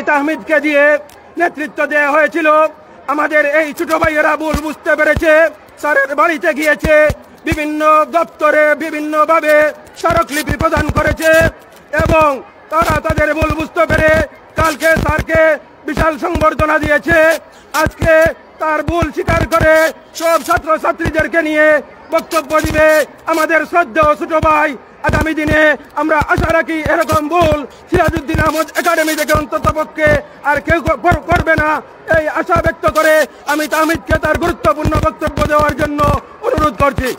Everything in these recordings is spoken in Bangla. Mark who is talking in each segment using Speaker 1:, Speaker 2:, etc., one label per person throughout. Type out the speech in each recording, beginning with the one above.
Speaker 1: তাহমিদকে দিয়ে নেতৃত্ব দেওয়া হয়েছিল। আমাদের এই ছোট ভাইয়েরা ভুল বুঝতে পেরেছে, স্যারের বাড়িতে গিয়েছে, বিভিন্ন দপ্তরে বিভিন্নভাবে স্মারকলিপি প্রদান করেছে এবং তারা তাদের ভুল বুঝতে পেরে কালকে স্যারকে বিশাল সংবর্ধনা দিয়েছে। আজকে তার ভুল স্বীকার করে সব ছাত্রছাত্রীদেরকে নিয়ে বক্তব্য দিবে আমাদের শ্রদ্ধেয় ছোট ভাই। আগামী দিনে আমরা আশা রাখি এরকম ভুল সিরাজউদ্দিন আহমদ একাডেমি থেকে অন্তত পক্ষে আর কেউ করবে না, এই আশা ব্যক্ত করে আমি তাহমিদকে তার গুরুত্বপূর্ণ বক্তব্য দেওয়ার জন্য অনুরোধ করছি।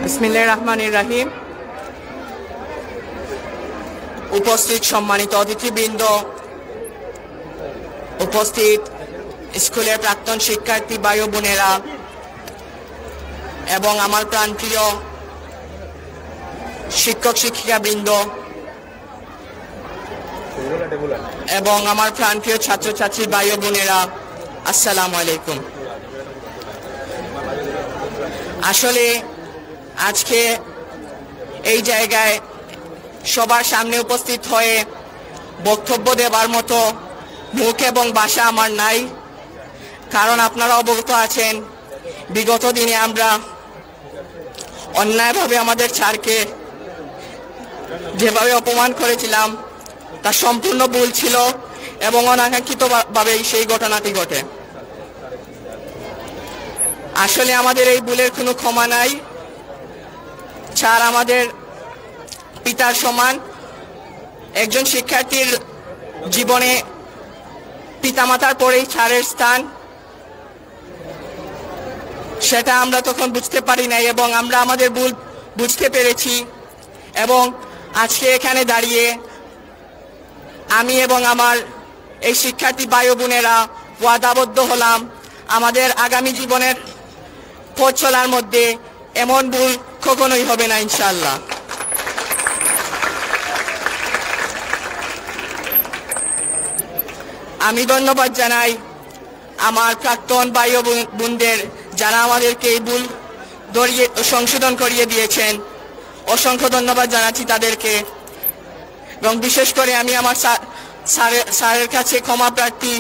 Speaker 2: বিসমিল্লাহির রহমানির রহিম। উপস্থিত সম্মানিত অতিথিবৃন্দ, উপস্থিত স্কুলের প্রাক্তন শিক্ষার্থী ভাই ও বোনেরা এবং আমার প্রাণপ্রিয় শিক্ষক শিক্ষিকাবৃন্দ এবং আমার প্রাণপ্রিয় ছাত্রছাত্রী ভাই ও বোনেরা, আসসালামু আলাইকুম। আসলে আজকে এই জায়গায় সবার সামনে উপস্থিত হয়ে বক্তব্য দেবার মতো মুখ এবং ভাষা আমার নাই, কারণ আপনারা অবগত আছেন বিগত দিনে আমরা অন্যায়ভাবে আমাদের স্যারকে যেভাবে অপমান করেছিলাম তা সম্পূর্ণ ভুল ছিল এবং অনাকাঙ্ক্ষিতভাবেই সেই ঘটনাটি ঘটে। আসলে আমাদের এই ভুলের কোনো ক্ষমা নাই। স্যার আমাদের পিতার সমান, একজন শিক্ষার্থীর জীবনে পিতামাতার পরেই স্যারের স্থান, সেটা আমরা তখন বুঝতে পারি নাই এবং আমরা আমাদের ভুল বুঝতে পেরেছি এবং আজকে এখানে দাঁড়িয়ে আমি এবং আমার এই শিক্ষার্থী ভাই ও বোনেরা ওয়াদাবদ্ধ হলাম আমাদের আগামী জীবনের পথ চলার মধ্যে এমন ভুল কখনোই হবে না ইনশাআল্লাহ। আমি ধন্যবাদ জানাই আমার প্রাক্তন ভাই ও বোনদের যারা আমাদেরকে এই ভুল সংশোধন করিয়ে দিয়েছেন, অসংখ্য ধন্যবাদ জানাচ্ছি তাদেরকে এবং বিশেষ করে আমি আমার স্যারের কাছে ক্ষমা প্রার্থী,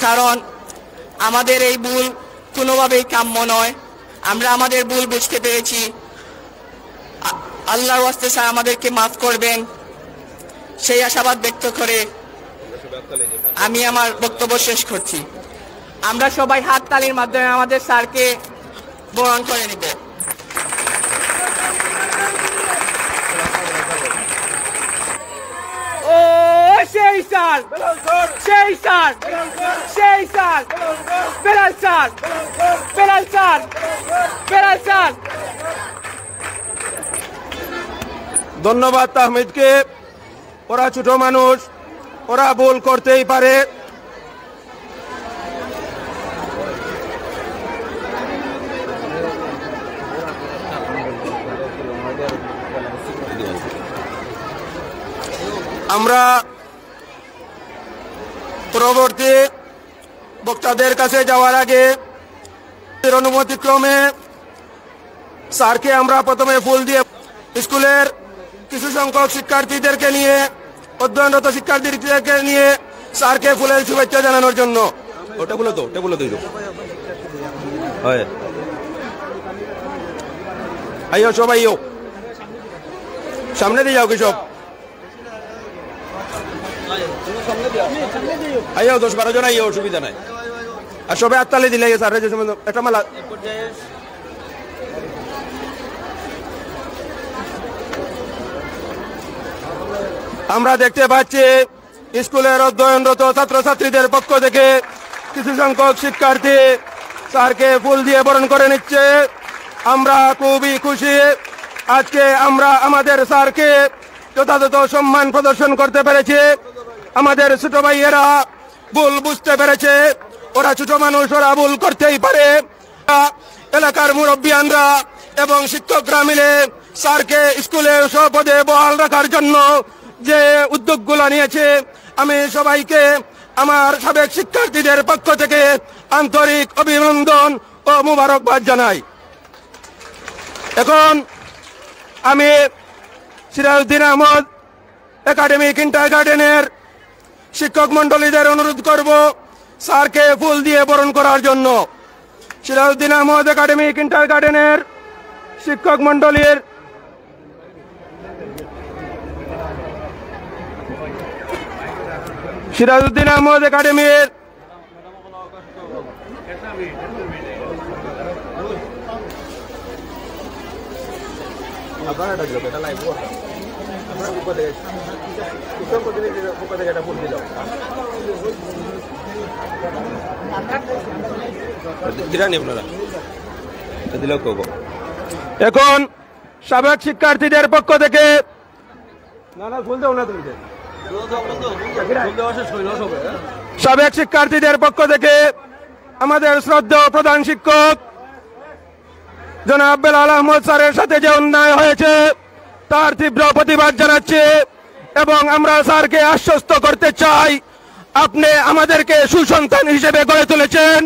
Speaker 2: কারণ আমাদের এই ভুল কোনোভাবেই কাম্য নয়। আমরা আমাদের ভুল বুঝতে পেরেছি, আল্লাহর ওয়াস্তে স্যার আমাদেরকে মাফ করবেন সেই আশাবাদ ব্যক্ত করে আমি আমার বক্তব্য শেষ করছি। আমরা সবাই হাততালির মাধ্যমে আমাদের স্যারকে বরণ করে নেব।
Speaker 1: ও সেই স্যার, সেই স্যার, সেই sir, Belal sir, Belal sir, Belal sir. ধন্যবাদ তাহমিদকে। ওরা ছোট মানুষ, ওরা ভুল করতেই পারে। আমরা পরবর্তী বক্তাদের কাছে যাওয়ার আগে অনুমতিক্রমে স্যারকে আমরা প্রথমে ফুল দিয়ে স্কুলের কিছু সংখ্যক শিক্ষার্থীদেরকে নিয়ে, অধ্যয়নরত শিক্ষার্থীদেরকে নিয়ে স্যারকে ফুলের শুভেচ্ছা জানানোর জন্য। ওটা বলো তো, ওটা বলো তো। আইও সব, আইও সামনে দিয়ে যাও, কি সব আইও, 10-12 জন আইও, অসুবিধা নাই। আর সবাই হাততালি দিলে স্যারের যে সময় একটা মালা। আমরা দেখতে পাচ্ছি স্কুলের অধ্যয়নরত ছাত্রছাত্রীদের পক্ষ থেকে কিছু সংখ্যক শিক্ষার্থী স্যারকে ফুল দিয়ে বরণ করে নিচ্ছে। আমরা খুবই খুশি। আজকে আমরা আমাদের স্যারকে যথাযথ সম্মান প্রদর্শন করতে পেরেছি। আমাদের ছোট ভাইয়েরা ভুল বুঝতে পেরেছে। ওরা ছোট মানুষ, ওরা ভুল করতেই পারে। এলাকার মুরব্বিয়ানরা এবং শিক্ষকরা মিলে স্যারকে স্কুলে স্বপদে বহাল রাখার জন্য যে উদ্যোগগুলো নিয়েছে, আমি সবাইকে আমার সাবেক শিক্ষার্থীদের পক্ষ থেকে আন্তরিক অভিনন্দন ও মুবারকবাদ জানাই। এখন আমি সিরাজউদ্দিন আহমদ একাডেমি কিন্ডারগার্টেনের শিক্ষক মন্ডলীদের অনুরোধ করব স্যারকে ফুল দিয়ে বরণ করার জন্য। সিরাজউদ্দিন আহমদ একাডেমি কিন্ডারগার্টেনের শিক্ষক মন্ডলীর সিরাজউদ্দিন আহমদ একাডেমির এখন সাবেক শিক্ষার্থীদের পক্ষ থেকে সাবেক শিক্ষার্থীদের পক্ষ থেকে আমাদের শ্রদ্ধেয় প্রধান শিক্ষক জনাব বেলাল আহমদ স্যারের সাথে যে অন্যায় হয়েছে তার তীব্র প্রতিবাদ জানাচ্ছি এবং আমরা স্যারকে আশ্বস্ত করতে চাই, আপনি আমাদেরকে সুসন্তান হিসেবে গড়ে তুলেছেন,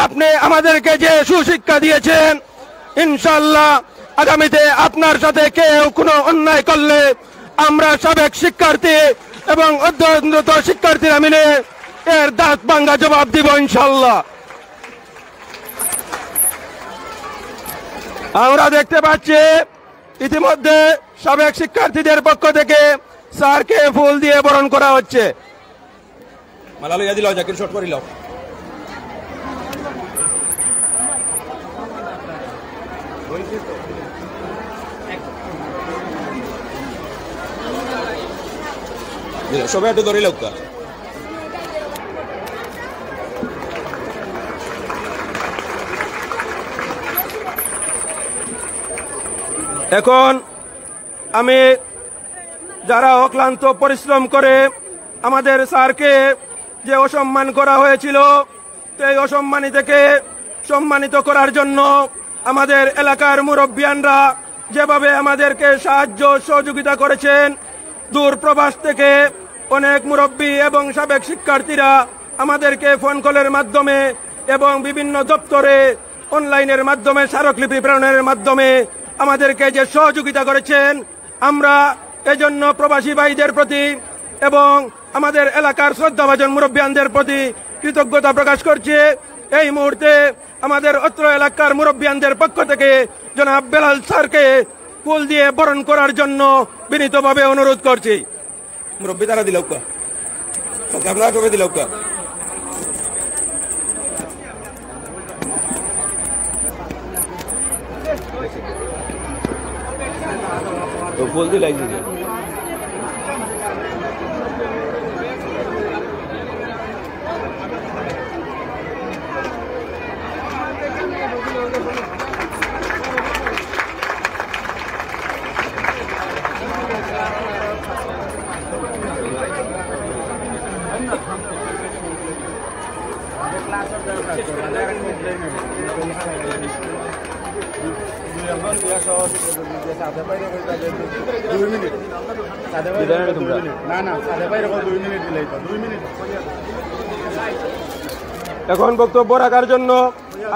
Speaker 1: আপনি আমাদেরকে যে সুশিক্ষা দিয়েছেন, ইনশাআল্লাহ আগামীতে আপনার সাথে কেউ কোনো অন্যায় করলে আমরা সাবেক শিক্ষার্থী এবং অধ্যয়নরত শিক্ষার্থীরা মিলে এর দাঁত ভাঙ্গা জবাব দিব ইনশাআল্লাহ। আমরা দেখতে পাচ্ছি ইতিমধ্যে সাবেক শিক্ষার্থীদের পক্ষ থেকে স্যারকে ফুল দিয়ে বরণ করা হচ্ছে।
Speaker 3: সবাই একটু ধরে লোক
Speaker 1: এখন আমি যারা অক্লান্ত পরিশ্রম করে আমাদের স্যারকে যে অসম্মান করা হয়েছিল সেই অসম্মানী থেকে সম্মানিত করার জন্য আমাদের এলাকার মুরব্বিয়ানরা যেভাবে আমাদেরকে সাহায্য সহযোগিতা করেছেন, দূর প্রবাস থেকে অনেক মুরব্বী এবং সাবেক শিক্ষার্থীরা আমাদেরকে ফোন কলের মাধ্যমে এবং বিভিন্ন দপ্তরে অনলাইনের মাধ্যমে স্মারকলিপি প্রেরণের মাধ্যমে আমাদেরকে যে সহযোগিতা করেছেন, আমরা এজন্য প্রবাসী ভাইদের প্রতি এবং আমাদের এলাকার শ্রদ্ধাভাজন মুরব্বিয়ানদের প্রতি কৃতজ্ঞতা প্রকাশ করছি। এই মুহূর্তে আমাদের অত্র এলাকার মুরব্বিয়ানদের পক্ষ থেকে জনাব বেলাল স্যারকে ফুল দিয়ে বরণ করার জন্য বিনীতভাবে অনুরোধ করছি। মুরব্বী তারা দিল আপনারা কবে দিল
Speaker 3: তো ফুল দিয়ে লাগছে
Speaker 1: এখন বক্তব্য রাখার জন্য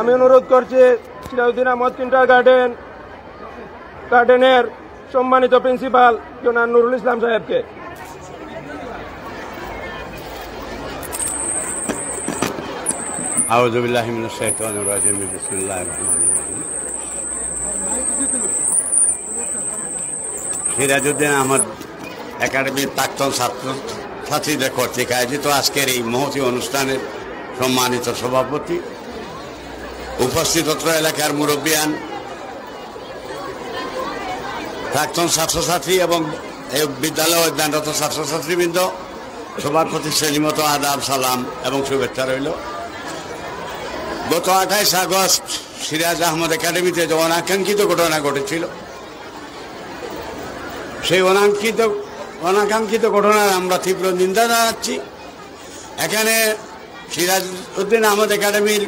Speaker 1: আমি অনুরোধ করছি সিরাজউদ্দিন আহমদ কিন্ডারগার্টেনের সম্মানিত প্রিন্সিপাল জনাব নুরুল ইসলাম সাহেবকে।
Speaker 4: আউযু বিল্লাহি মিনাশ শাইতানির রাজিম, বিসমিল্লাহির রহমানির রহিম। সিরাজউদ্দিন আহমদ একাডেমির প্রাক্তন ছাত্র ছাত্রীদের কর্তৃক আয়োজিত আজকের এই মহতী অনুষ্ঠানের সম্মানিত সভাপতি, উপস্থিত অত্র এলাকার মুরব্বিয়ান, প্রাক্তন ছাত্রছাত্রী এবং বিদ্যালয় অধ্যয়নরত ছাত্রছাত্রীবৃন্দ, সবার প্রতি শ্রেণীমতো আদাব, সালাম এবং শুভেচ্ছা রইল। গত 28 আগস্ট সিরাজ আহমদ একাডেমিতে যে অনাকাঙ্ক্ষিত ঘটনা ঘটেছিল, সেই অনাকাঙ্ক্ষিত ঘটনার আমরা তীব্র নিন্দা জানাচ্ছি। এখানে সিরাজউদ্দিন আহমদ একাডেমির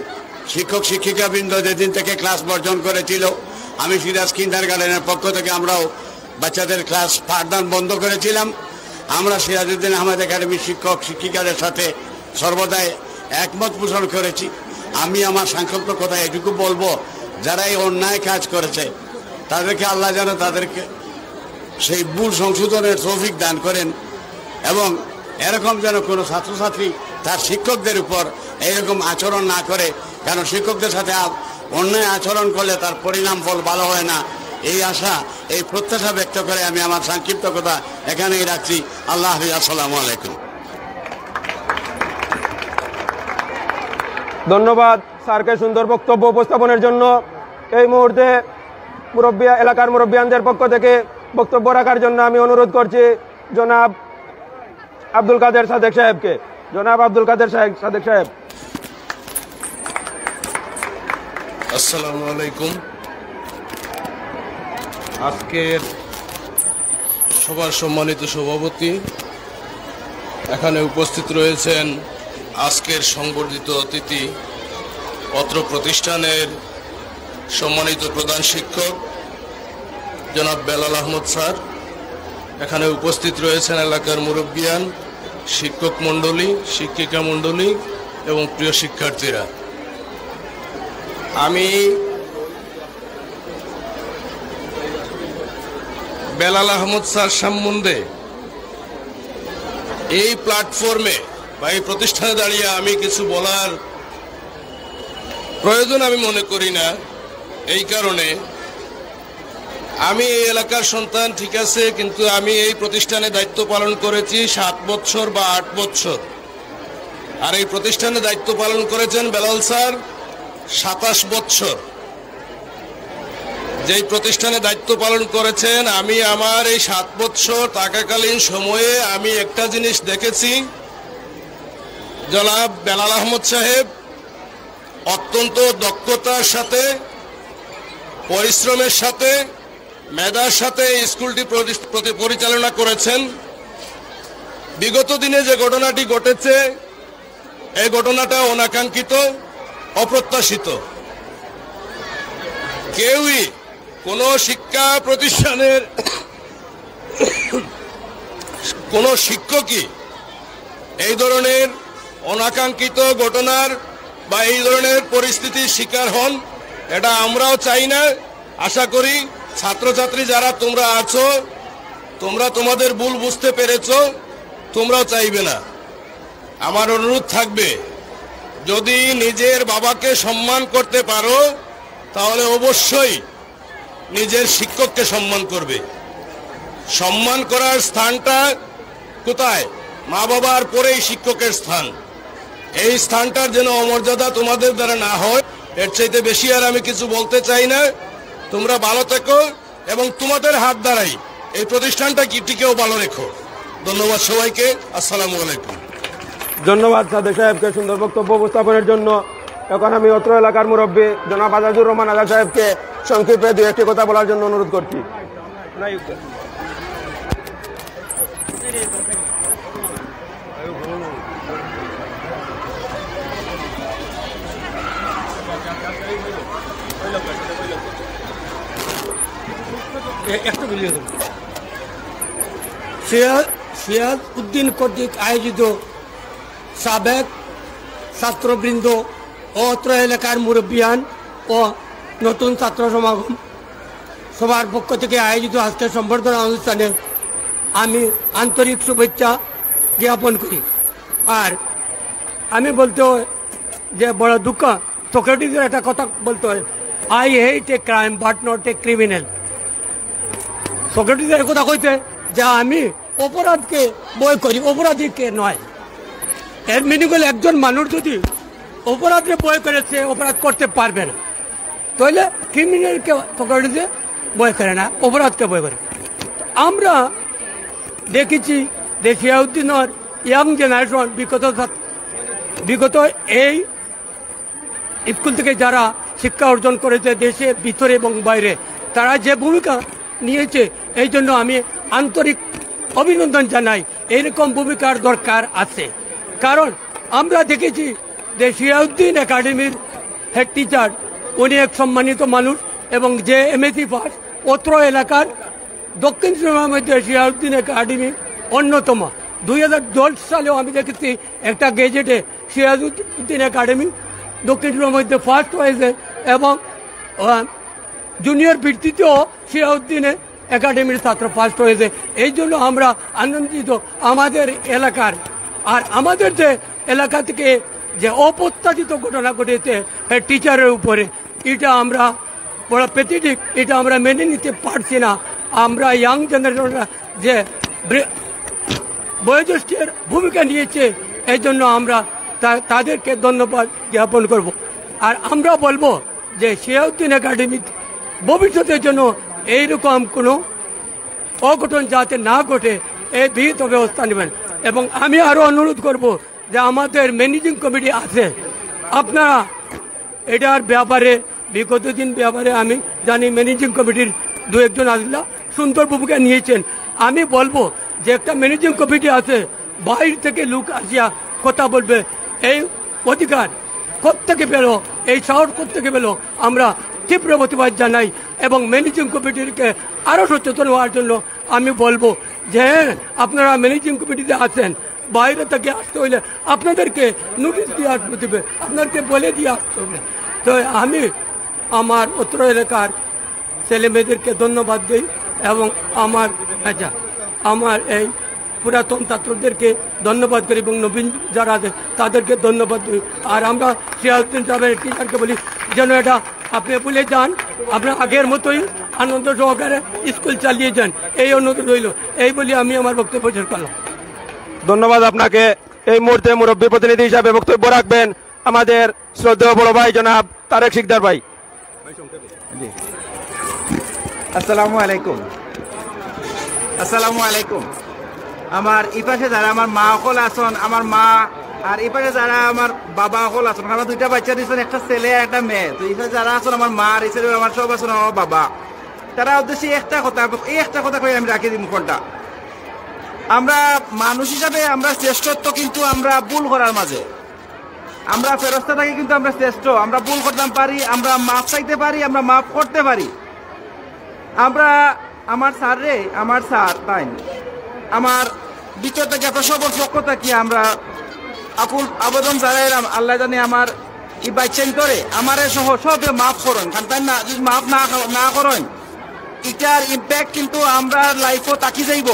Speaker 4: শিক্ষক শিক্ষিকাবৃন্দ যেদিন থেকে ক্লাস বর্জন করেছিল, আমি সিরাজ কিন্ডারগার্টেনের পক্ষ থেকে আমরাও বাচ্চাদের ক্লাস পাঠদান বন্ধ করেছিলাম। আমরা সিরাজউদ্দিন আহমদ একাডেমির শিক্ষক শিক্ষিকাদের সাথে সর্বদাই একমত পোষণ করেছি। আমি আমার সংক্ষিপ্ত কথা এটুকু বলবো, যারা এই অন্যায় কাজ করেছে তাদেরকে আল্লাহ যেন তাদেরকে সেই ভুল সংশোধনের তৌফিক দান করেন, এবং এরকম যেন কোনো ছাত্রছাত্রী তার শিক্ষকদের উপর এইরকম আচরণ না করে, কারণ শিক্ষকদের সাথে অন্যায় আচরণ করলে তার পরিণাম ফল ভালো হয় না। এই আশা, এই প্রত্যাশা ব্যক্ত করে আমি আমার সংক্ষিপ্ত কথা এখানেই রাখছি। আল্লাহ হাফিজ। আসসালামু আলাইকুম।
Speaker 1: ধন্যবাদ স্যারকে সুন্দর বক্তব্য উপস্থাপনের জন্য। এই মুহূর্তে এলাকার মুরব্বিয়ানদের পক্ষ থেকে বক্তব্য রাখার জন্য আমি অনুরোধ করছি জনাব আব্দুল কাদের সাদেক সাহেবকে। জনাব আব্দুল কাদের সাদেক সাহেব।
Speaker 5: আসসালামু আলাইকুম। আজকের সবার সম্মানিত সভাপতি, এখানে উপস্থিত রয়েছেন আজকের সংবর্ধিত অতিথি, অত্র প্রতিষ্ঠানের সম্মানিত প্রধান শিক্ষক জনাব বেলাল আহমদ স্যার, এখানে উপস্থিত রয়েছেন এলাকার মুরব্বিয়ান, শিক্ষক মণ্ডলী, শিক্ষিকা মণ্ডলী এবং প্রিয় শিক্ষার্থীরা। আমি বেলাল আহমদ স্যার সম্বন্ধে এই প্ল্যাটফর্মে বা এই প্রতিষ্ঠানে দাঁড়িয়ে আমি কিছু বলার প্রয়োজন আমি মনে করি না। এই কারণে আমি এই এলাকার সন্তান, ঠিক আছে, কিন্তু আমি এই প্রতিষ্ঠানে দায়িত্ব পালন করেছি 7 বছর বা 8 বছর, আর এই প্রতিষ্ঠানে দায়িত্ব পালন করেছেন বেলাল স্যার 27 বছর। যেই প্রতিষ্ঠানে দায়িত্ব পালন করেছেন, আমি আমার এই 7 বছর থাকাকালীন সময়ে আমি একটা জিনিস দেখেছি, জনাব বেলাল আহমদ সাহেব অত্যন্ত দক্ষতার সাথে, পরিশ্রমের সাথে, মেধার সাথে স্কুলটি পরিচালনা করেছেন। বিগত দিনে যে ঘটনাটি ঘটেছে, এই ঘটনাটা অনাকাঙ্ক্ষিত, অপ্রত্যাশিত। কেউই কোনো শিক্ষা প্রতিষ্ঠানের কোনো শিক্ষকই এই ধরনের অনাকাঙ্ক্ষিত ঘটনার বা এই ধরনের পরিস্থিতির শিকার হন, এটা আমরাও চাই না। আশা করি ছাত্রছাত্রী যারা তোমরা আছো, তোমরা তোমাদের ভুল বুঝতে পেরেছো, তোমরাও চাইবে না। আমার অনুরোধ থাকবে, যদি নিজের বাবাকে সম্মান করতে পারো তাহলে অবশ্যই নিজের শিক্ষককে সম্মান করবে। সম্মান করার স্থানটা কোথায়? মা বাবার পরেই শিক্ষকের স্থান। এই স্থানটার যেন অমর্যাদা তোমাদের দ্বারা না হয়, এর চাইতে বেশি আর আমি কিছু বলতে চাই না। তোমরা ভালো থেকো এবং তোমাদের হাত দ্বারাই এই প্রতিষ্ঠানটা টিকেও ভালো রেখো। ধন্যবাদ সবাইকে। আসসালামু আলাইকুম।
Speaker 1: ধন্যবাদ সাদেক সাহেবকে সুন্দর বক্তব্য উপস্থাপনের জন্য। এখন আমি অত্র এলাকার মুরব্বী জনাব আজাদুর রহমান আজাদ সাহেবকে সংক্ষেপে 2-1টি কথা বলার জন্য অনুরোধ করছি।
Speaker 6: সিরাজ উদ্দিন কর্তৃক আয়োজিত সাবেক ছাত্রবৃন্দ ও অত্র এলাকার মুরব্বিয়ান ও নতুন ছাত্র সমাগম সবার পক্ষ থেকে আয়োজিত আজকের সম্বর্ধনা অনুষ্ঠানে আমি আন্তরিক শুভেচ্ছা জ্ঞাপন করি। আর আমি বলতে হয় যে বড় দুঃখ, সক্রেটিসের একটা কথা বলতে হয়, I hate a crime but not a criminal. সক্রেটিসের কথা কইতে যে আমি অপরাধকে বয় করি, অপরাধীকে নয়। এর মিনিং হলে একজন মানুষ যদি অপরাধকে বয় করেছে, অপরাধ করতে পারবে না, তাহলে ক্রিমিনালকে সক্রেটিসে বয় করে না, অপরাধকে বয় করে। আমরা দেখেছি যে শিয়াউদ্দিনের ইয়াং জেনারেশন বিগত এই স্কুল থেকে যারা শিক্ষা অর্জন করেছে দেশের ভিতরে এবং বাইরে, তারা যে ভূমিকা নিয়েছে, এই জন্য আমি আন্তরিক অভিনন্দন জানাই। এইরকম ভূমিকার দরকার আছে, কারণ আমরা দেখেছি যে শিয়াউদ্দিন একাডেমির হেড টিচার, উনি এক সম্মানিত মানুষ এবং যে এমএসসি পাস অত্র এলাকার দক্ষিণ সীমার মধ্যে শিয়াউদ্দিন একাডেমি অন্যতম। 2010 সালেও আমি দেখেছি একটা গেজেটে শিয়াউদ্দিন একাডেমি দক্ষিণের মধ্যে ফার্স্ট হয়েছে এবং জুনিয়র ভিত্তিতেও সিরাউদ্দিনে একাডেমির ছাত্র ফার্স্ট হয়েছে। এই জন্য আমরা আনন্দিত আমাদের এলাকার। আর আমাদের যে এলাকা থেকে যে অপ্রত্যাশিত ঘটনা ঘটেছে টিচারের উপরে, এটা আমরা বড় প্যাথেটিক, এটা আমরা মেনে নিতে পারছি না। আমরা ইয়াং জেনারেশনরা যে বয়োজ্যেষ্ঠের ভূমিকা নিয়েছে, এই জন্য আমরা তাদেরকে ধন্যবাদ জ্ঞাপন করব। আর আমরা বলবো যে সিরাউদ্দিন একাডেমি ভবিষ্যতের জন্য এইরকম কোনো অঘটন যাতে না ঘটে এই বিহিত ব্যবস্থা নেবেন। এবং আমি আরও অনুরোধ করব যে আমাদের ম্যানেজিং কমিটি আছে, আপনারা এটার ব্যাপারে বিগত দিন ব্যাপারে আমি জানি ম্যানেজিং কমিটির দু একজন আসলা সুন্দর ভূমিকা নিয়েছেন। আমি বলবো যে একটা ম্যানেজিং কমিটি আছে, বাইরে থেকে লোক আসিয়া কথা বলবে, এই অধিকার কোত্থেকে পেলো, এই সাহস কোত্থেকে পেলো, আমরা তীব্র প্রতিবাদ জানাই। এবং ম্যানেজিং কমিটিকে আরও সচেতন হওয়ার জন্য আমি বলবো যে আপনারা ম্যানেজিং কমিটিতে আছেন, বাইরে থেকে আসতে হইলে আপনাদেরকে নোটিশ দিয়ে আসতে হবে, আপনাদেরকে বলে দিয়ে আসতে হবে। তো আমি আমার উত্তর এলাকার ছেলে মেয়েদেরকে ধন্যবাদ দিই এবং আমার এই পুরাতন ছাত্রদেরকে ধন্যবাদ করি এবং নবীন যারা আছে তাদেরকে ধন্যবাদ দিই। আর আমরা সিরাজউদ্দিন সাহেবের টিচারকে বলি যেন এটা আপনি ভুলে যান, আপনার আগের মতোই আনন্দ সহকারে স্কুল চালিয়ে যান, এই অনুরোধ রইল। এই বলি আমি আমার বক্তব্য শেষ করলাম।
Speaker 1: ধন্যবাদ আপনাকে। এই মুহূর্তে মুরব্বী প্রতিনিধি হিসাবে বক্তব্য রাখবেন আমাদের শ্রদ্ধেয় বড় ভাই জনাব তারেক শিকদার ভাই।
Speaker 7: আসসালামু আলাইকুম। আসসালামু আলাইকুম। আমার এই পাশে যারা আমার মা সকল আছেন, আমার মা, আর এই পাশে যারা আমার বাবা সকল আছেন, আমার দুইটা বাচ্চা দিয়েছেন, একটা ছেলে একটা মেয়ে। তো এই পাশে যারা আছেন আমার মা, আর এই ছেলে আমার সব আছেন আমার বাবা, তারা উদ্দেশ্যে একটা কথা, এই একটা কথা কই আমি রাখি দিই মুখটা। আমরা মানুষ হিসাবে আমরা শ্রেষ্ঠত্ব কিন্তু আমরা ভুল করার মাঝে, আমরা ফেরস্তা থাকি কিন্তু আমরা শ্রেষ্ঠ, আমরা ভুল করতে পারি, আমরা মাফ চাইতে পারি, আমরা মাফ করতে পারি। আমরা আমার স্যার তাই আমার ভিতর থেকে আপনার সবার পক্ষ থেকে আমরা আবেদন জানাই, আল্লাহ জানি আমার এই বাইচাইন করে আমার সহ সবে মাফ করেন, কারণ তাই না যদি মাফ না করেন এটার ইম্প্যাক্ট কিন্তু আমরা লাইফও তাকি যাইব।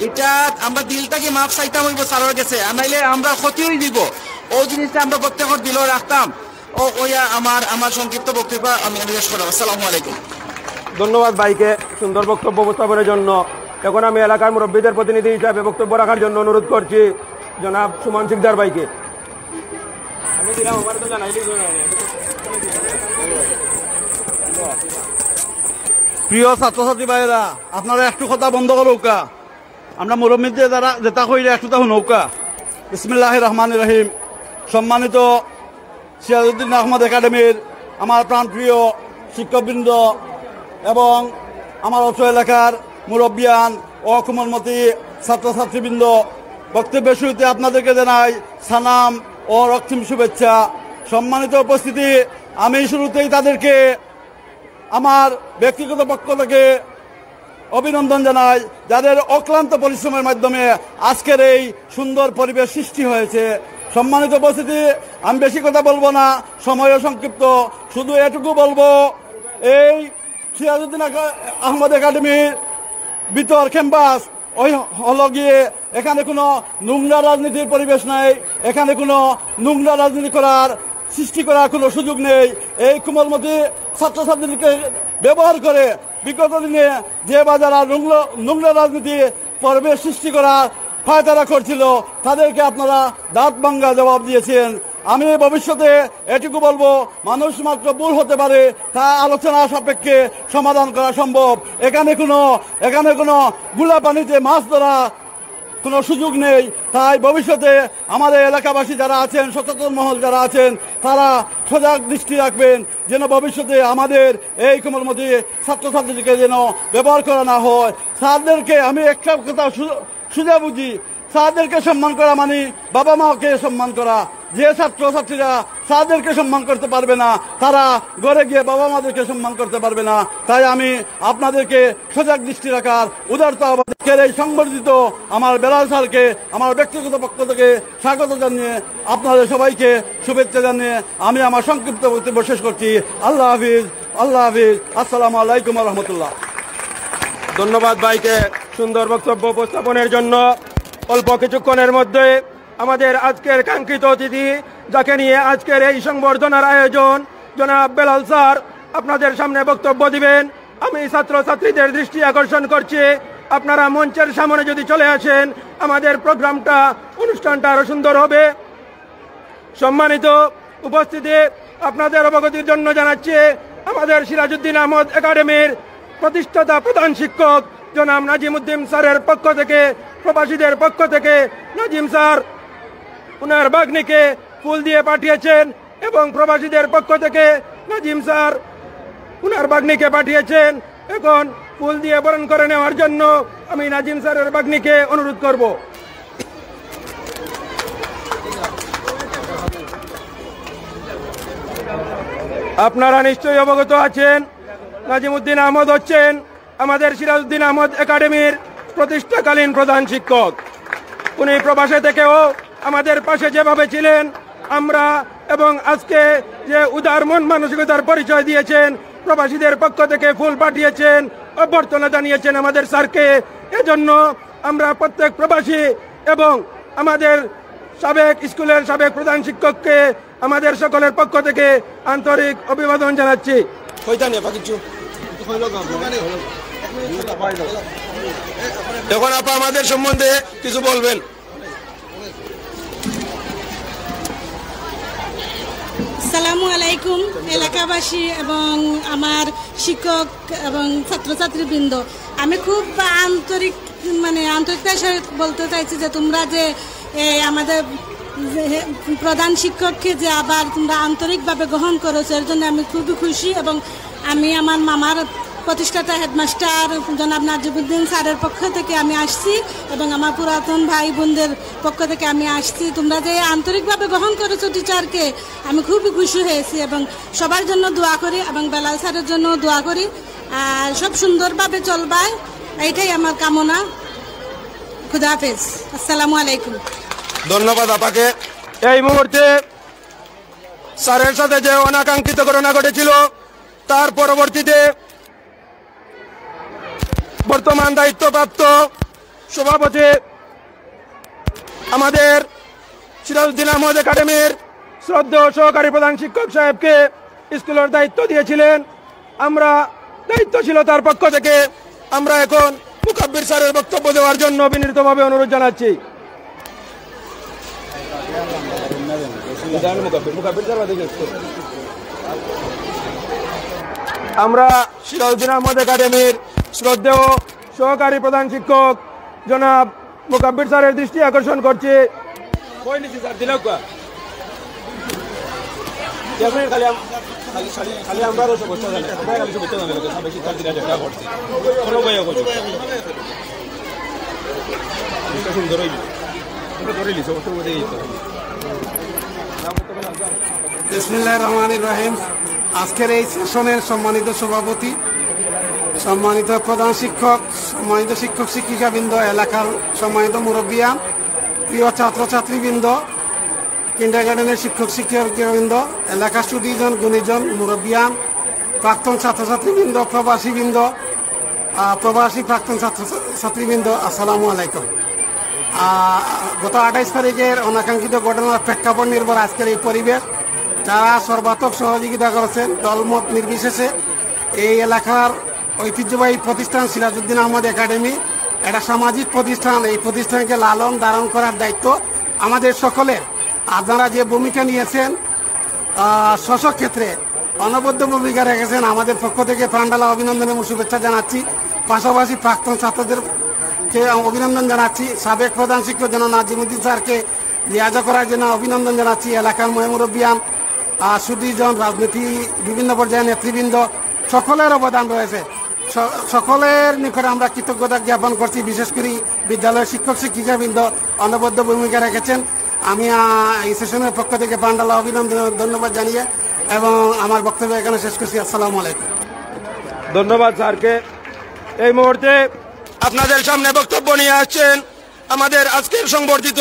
Speaker 7: এটা আমরা দিলটাকে মাফ চাইতাম হইব স্যারের কাছে, নাইলে আমরা ক্ষতি হয়ে দিব। ওই জিনিসটা আমরা প্রত্যেকের দিলও রাখতাম। ওইয়া আমার সংক্ষিপ্ত বক্তব্য আমি শেষ করলাম। আসসালামু আলাইকুম।
Speaker 1: ধন্যবাদ ভাইকে সুন্দর বক্তব্য উপস্থাপনের জন্য। এখন আমি এলাকার মুরব্বীদের প্রতিনিধি হিসাবে বক্তব্য রাখার জন্য অনুরোধ করছি জনাব সুমন শিকদার ভাইকে।
Speaker 8: প্রিয় ছাত্রছাত্রী ভাইয়েরা, আপনারা একটু কথা বন্ধ করৌকা, আমরা মুরব্বীদের দ্বারা যেটা কইলে একটু তা শুনৌকা। বিসমিল্লাহির রহমানির রহিম। সম্মানিত সিরাজউদ্দিন আহমদ একাডেমির আমার প্রাণপ্রিয় শিক্ষকবৃন্দ এবং আমার অত্র এলাকার মুরব্বিয়ান ও কোমলমতি ছাত্রছাত্রীবৃন্দ, বক্তব্যের শুরুতে আপনাদেরকে জানাই সালাম ও রক্তিম শুভেচ্ছা। সম্মানিত উপস্থিতি, আমি শুরুতেই তাদেরকে আমার ব্যক্তিগত পক্ষ থেকে অভিনন্দন জানাই, যাদের অক্লান্ত পরিশ্রমের মাধ্যমে আজকের এই সুন্দর পরিবেশ সৃষ্টি হয়েছে। সম্মানিত উপস্থিতি, আমি বেশি কথা বলবো না, সময়ও সংক্ষিপ্ত, শুধু এটুকু বলবো, এই সিরাজউদ্দিন আহমদ একাডেমির ভিতর ক্যাম্পাস ওই হলো গিয়ে এখানে কোনো নোংরা রাজনীতির পরিবেশ নাই, এখানে কোনো নোংরা রাজনীতি সৃষ্টি করার কোনো সুযোগ নেই। এই কোমলমতি ছাত্রছাত্রীদেরকে ব্যবহার করে বিগত দিনে যে যারা নোংরা রাজনীতি পরিবেশ সৃষ্টি করার ফায়দারা করছিল, তাদেরকে আপনারা দাঁত ভাঙ্গা জবাব দিয়েছেন। আমি ভবিষ্যতে এটুকু বলবো, মানুষ মাত্র ভুল হতে পারে, তা আলোচনা সাপেক্ষে সমাধান করা সম্ভব। এখানে কোনো গুলা পানিতে মাছ ধরা কোনো সুযোগ নেই। তাই ভবিষ্যতে আমাদের এলাকাবাসী যারা আছেন, সচেতন মহল যারা আছেন, তারা সজাগ দৃষ্টি রাখবেন যেন ভবিষ্যতে আমাদের এই কোমলমতি ছাত্রছাত্রীদেরকে যেন ব্যবহার করা না হয়। স্যারদেরকে আমি একটা কথা সুজা বুঝি, স্যারদেরকে সম্মান করা মানে বাবা মাকে সম্মান করা। যে ছাত্রছাত্রীরা স্যারদেরকে সম্মান করতে পারবে না, তারা ঘরে গিয়ে বাবা মাদেরকে সম্মান করতে পারবে না। তাই আমি আপনাদেরকে সজাগ দৃষ্টি রাখার উদারতা আহ্বান এই সংবর্ধিত আমার বেলাল স্যারকে আমার ব্যক্তিগত পক্ষ থেকে স্বাগত জানিয়ে আপনাদের সবাইকে শুভেচ্ছা জানিয়ে আমি আমার সংক্ষিপ্ত বক্তব্য শেষ করছি। আল্লাহ হাফিজ, আল্লাহ হাফিজ, আসসালামু আলাইকুম রহমতুল্লাহ।
Speaker 1: ধন্যবাদ ভাইকে সুন্দর বক্তব্য উপস্থাপনের জন্য। অল্প কিছুক্ষণের মধ্যে আমাদের আজকের কাঙ্ক্ষিত অতিথি, যাকে নিয়ে আজকের এই সংবর্ধনার আয়োজন, জনাব বেলাল স্যার আপনাদের সামনে বক্তব্য দিবেন। আমি ছাত্রছাত্রীদের দৃষ্টি আকর্ষণ করছি, আপনারা মঞ্চের সামনে যদি চলে আসেন আমাদের প্রোগ্রামটা, অনুষ্ঠানটা আরো সুন্দর হবে। সম্মানিত উপস্থিতি, আপনাদের অবগতির জন্য জানাচ্ছি আমাদের সিরাজউদ্দিন আহমদ একাডেমির প্রতিষ্ঠাতা প্রধান শিক্ষক জনাব নাজিম উদ্দিন স্যারের পক্ষ থেকে, প্রবাসীদের পক্ষ থেকে নাজিম স্যার উনার বাগ্নিকে ফুল দিয়ে পাঠিয়েছেন এবং প্রবাসীদের পক্ষ থেকে নাজিম স্যার উনার বাগ্নিকে পাঠিয়েছেন। এখন ফুল দিয়ে বরণ করে নেওয়ার জন্য আমি নাজিম স্যারের বাগ্নিকে অনুরোধ করব। আপনারা নিশ্চয়ই অবগত আছেন, নাজিম উদ্দিন আহমদ হচ্ছেন আমাদের সিরাজউদ্দিন আহমদ একাডেমির প্রতিষ্ঠাকালীন প্রধান শিক্ষক। উনি প্রবাসে থেকেও আমাদের পাশে যেভাবে ছিলেন আমরা, এবং আজকে যে উদার মন মানসিকতার পরিচয় দিয়েছেন, প্রবাসীদের পক্ষ থেকে ফুল পাঠিয়েছেন, অভ্যর্থনা জানিয়েছেন আমাদের স্যারকে, এজন্য আমরা প্রত্যেক প্রবাসী এবং আমাদের সাবেক স্কুলের সাবেক প্রধান শিক্ষককে আমাদের সকলের পক্ষ থেকে আন্তরিক অভিবাদন জানাচ্ছি।
Speaker 5: এখন আপা আমাদের সম্বন্ধে কিছু বলবেন।
Speaker 9: আসসালামু আলাইকুম এলাকাবাসী এবং আমার শিক্ষক এবং ছাত্রছাত্রীবৃন্দ, আমি খুব আন্তরিকতার সাথে বলতে চাইছি যে তোমরা যে আমাদের প্রধান শিক্ষককে যে আবার তোমরা আন্তরিকভাবে গ্রহণ করেছো, এর জন্য আমি খুবই খুশি। এবং আমি আমার মামার প্রতিষ্ঠাতা হেডমাস্টার জনাব নাজিমউদ্দিন স্যারের পক্ষ থেকে আমি আসছি এবং আমার পুরাতন ভাই বোনদের পক্ষ থেকে আমি আসছি। তোমরা যে আন্তরিকভাবে গ্রহণ করেছো টিচারকে, আমি খুবই খুশি হয়েছি এবং সবার জন্য দোয়া করি এবং বেলাল স্যারের জন্য দোয়া করি। আর সব সুন্দরভাবে চলবায়, এইটাই আমার কামনা। খুদা হাফেজ, আসসালামু আলাইকুম।
Speaker 5: ধন্যবাদ আপাকে।
Speaker 1: এই মুহূর্তে স্যারের সাথে যে অনাকাঙ্ক্ষিত ঘটনা ঘটেছিল, তার পরবর্তীতে বর্তমান দায়িত্বপ্রাপ্ত সভাপতি আমাদের সিরাজউদ্দিন আহমদ একাডেমির শ্রদ্ধেয় সহকারী প্রধান শিক্ষক সাহেবকে স্কুলের দায়িত্ব দিয়েছিলেন। আমরা দায়িত্বশীলতার পক্ষ থেকে আমরা এখন মুকাব্বির স্যারের বক্তব্য দেওয়ার জন্য বিনীতভাবে অনুরোধ জানাচ্ছি। আমরা সিরাজউদ্দিন আহমদ একাডেমির শ্রদ্ধেয় সহকারী প্রধান শিক্ষক জনাব মুকাব্বির স্যারের দৃষ্টি আকর্ষণ করছি।
Speaker 10: বিসমিল্লাহির রহমানির রহিম। আজকের এই সেশনের সম্মানিত সভাপতি, সম্মানিত প্রধান শিক্ষক, সম্মানিত শিক্ষক শিক্ষিকাবৃন্দ, এলাকার সম্মানিত মুরব্বিয়ান, প্রিয় ছাত্রছাত্রীবৃন্দ, কিন্ডারগার্টেনের শিক্ষক শিক্ষিকাবৃন্দ, এলাকার সুদীজন গুণীজন মুরব্বিয়ান, প্রাক্তন ছাত্রছাত্রীবৃন্দ, প্রবাসীবৃন্দ, প্রবাসী প্রাক্তন ছাত্রছাত্রীবৃন্দ, আসসালামু আলাইকুম। গত 28 তারিখের অনাকাঙ্ক্ষিত ঘটনার প্রেক্ষাপট নির্ভর আজকের এই পরিবেশ, যারা সর্বাত্মক সহযোগিতা করেছেন দলমত নির্বিশেষে। এই এলাকার ঐতিহ্যবাহী প্রতিষ্ঠান সিরাজউদ্দিন আহমদ একাডেমি একটা সামাজিক প্রতিষ্ঠান। এই প্রতিষ্ঠানকে লালন ধারণ করার দায়িত্ব আমাদের সকলের। আপনারা যে ভূমিকা নিয়েছেন, স্ব ক্ষেত্রে অনবদ্য ভূমিকা রেখেছেন, আমাদের পক্ষ থেকে প্রাণঢালা অভিনন্দন এবং শুভেচ্ছা জানাচ্ছি। পাশাপাশি প্রাক্তন ছাত্রদেরকে অভিনন্দন জানাচ্ছি। সাবেক প্রধান শিক্ষক জনাব নাজিমউদ্দিন স্যারকে লিয়াজা করার জন্য অভিনন্দন জানাচ্ছি। এলাকার মুরব্বিয়ান, সুদীজন, রাজনীতি বিভিন্ন পর্যায়ের নেতৃবৃন্দ, সকলের অবদান রয়েছে। সকলের নিকটে আমরা কৃতজ্ঞতা জ্ঞাপন করছি। বিশেষ করে বিদ্যালয়ের শিক্ষক শিক্ষিকাবৃন্দ অনবদ্য ভূমিকা রেখেছেন। আমি এই সেশনের পক্ষ থেকে পান্ডালা অভিনন্দন ধন্যবাদ জানিয়ে এবং আমার বক্তব্য এখানে শেষ করছি। আসসালামু আলাইকুম।
Speaker 1: ধন্যবাদ স্যারকে। এই মুহূর্তে আপনাদের সামনে বক্তব্য নিয়ে আসছেন আমাদের আজকের সংবর্ধিত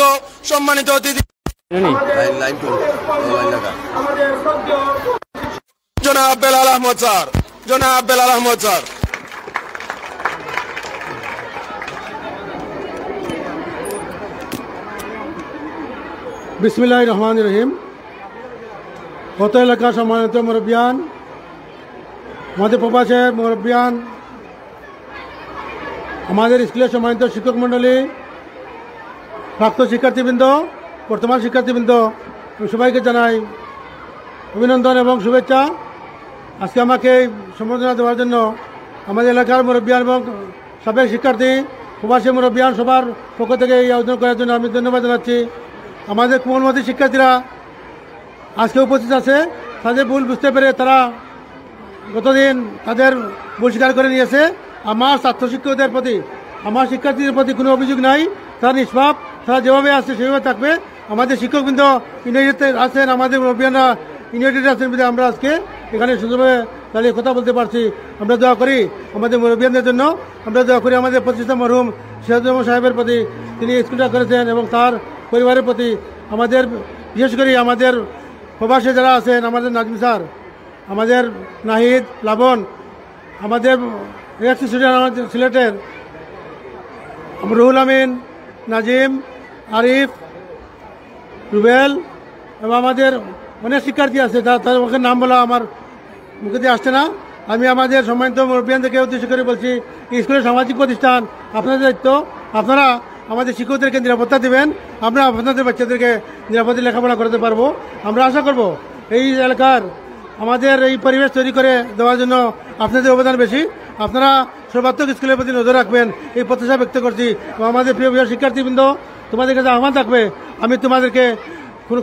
Speaker 1: সম্মানিত অতিথি জনাব বেলাল আহমদ স্যার। জনাব বেলাল আহমদ স্যার।
Speaker 11: বিসমিল্লাহির রহমানির রহিম। গত এলাকার সম্মানিত মুরব্বিয়ান, আমাদের প্রবাসের মুরব্বিয়ান, আমাদের স্কুলের সম্মানিত শিক্ষক মণ্ডলী, প্রাক্তন শিক্ষার্থীবৃন্দ, বর্তমান শিক্ষার্থীবৃন্দ, সবাইকে জানাই অভিনন্দন এবং শুভেচ্ছা। আজকে আমাকে সম্বর্ধনা দেওয়ার জন্য আমাদের এলাকার মুরব্বিয়ান এবং সাবেক শিক্ষার্থী, প্রবাসী মুরব্বিয়ান সবার পক্ষ থেকে এই আয়োজন করার জন্য আমি ধন্যবাদ জানাচ্ছি। আমাদের কোমলমতি শিক্ষার্থীরা আজকে উপস্থিত আছে। তাদের ভুল বুঝতে পেরে তারা গতদিন তাদের ভুল স্বীকার করে নিয়েছে। আমার ছাত্র শিক্ষকদের প্রতি, আমার শিক্ষার্থীদের প্রতি কোনো অভিযোগ নাই। তারা নিষ্পাপ, তারা যেভাবে আছে সেভাবে থাকবে। আমাদের শিক্ষকবৃন্দ ইউনাইটেড আছেন, আমাদের মুরব্বিয়ানরা ইউনাইটেড আছেন, আমরা আজকে এখানে সুন্দরভাবে দাঁড়িয়ে কথা বলতে পারছি। আমরা দোয়া করি আমাদের মুরব্বিয়ানদের জন্য, আমরা দোয়া করি আমাদের প্রতিষ্ঠা মরহুম সিরাজুল সাহেবের প্রতি, তিনি স্কুলটা করেছেন, এবং তার পরিবারের প্রতি। আমাদের বিশেষ করে আমাদের প্রবাসে যারা আছেন, আমাদের নাজমি স্যার, আমাদের নাহিদ, লাবণ, আমাদের স্টুডেন্ট সিলেটের রুহুল আমিন, নাজিম, আরিফ, রুবেল, এবং আমাদের অনেক শিক্ষার্থী আছে, তাদের মুখের নাম বলা আমার মুখে দিয়ে আসছে না। আমি আমাদের সম্মানিত মুরব্বিয়ানদেরকে উদ্দেশ্য করে বলছি, স্কুলের সামাজিক প্রতিষ্ঠান, আপনাদের দায়িত্ব। আপনারা আমাদের শিক্ষকদেরকে নিরাপত্তা দেবেন, আমরা আপনাদের বাচ্চাদেরকে নিরাপদে লেখাপড়া করাতে পারবো। আমরা আশা করব এই এলাকার আমাদের এই পরিবেশ তৈরি করে দেওয়ার জন্য আপনাদের অবদান বেশি। আপনারা সর্বাত্মক স্কুলের প্রতি নজর রাখবেন, এই প্রত্যাশা ব্যক্ত করছি। এবং আমাদের প্রিয় প্রিয় শিক্ষার্থীবৃন্দ, তোমাদের কাছে আহ্বান থাকবে, আমি তোমাদেরকে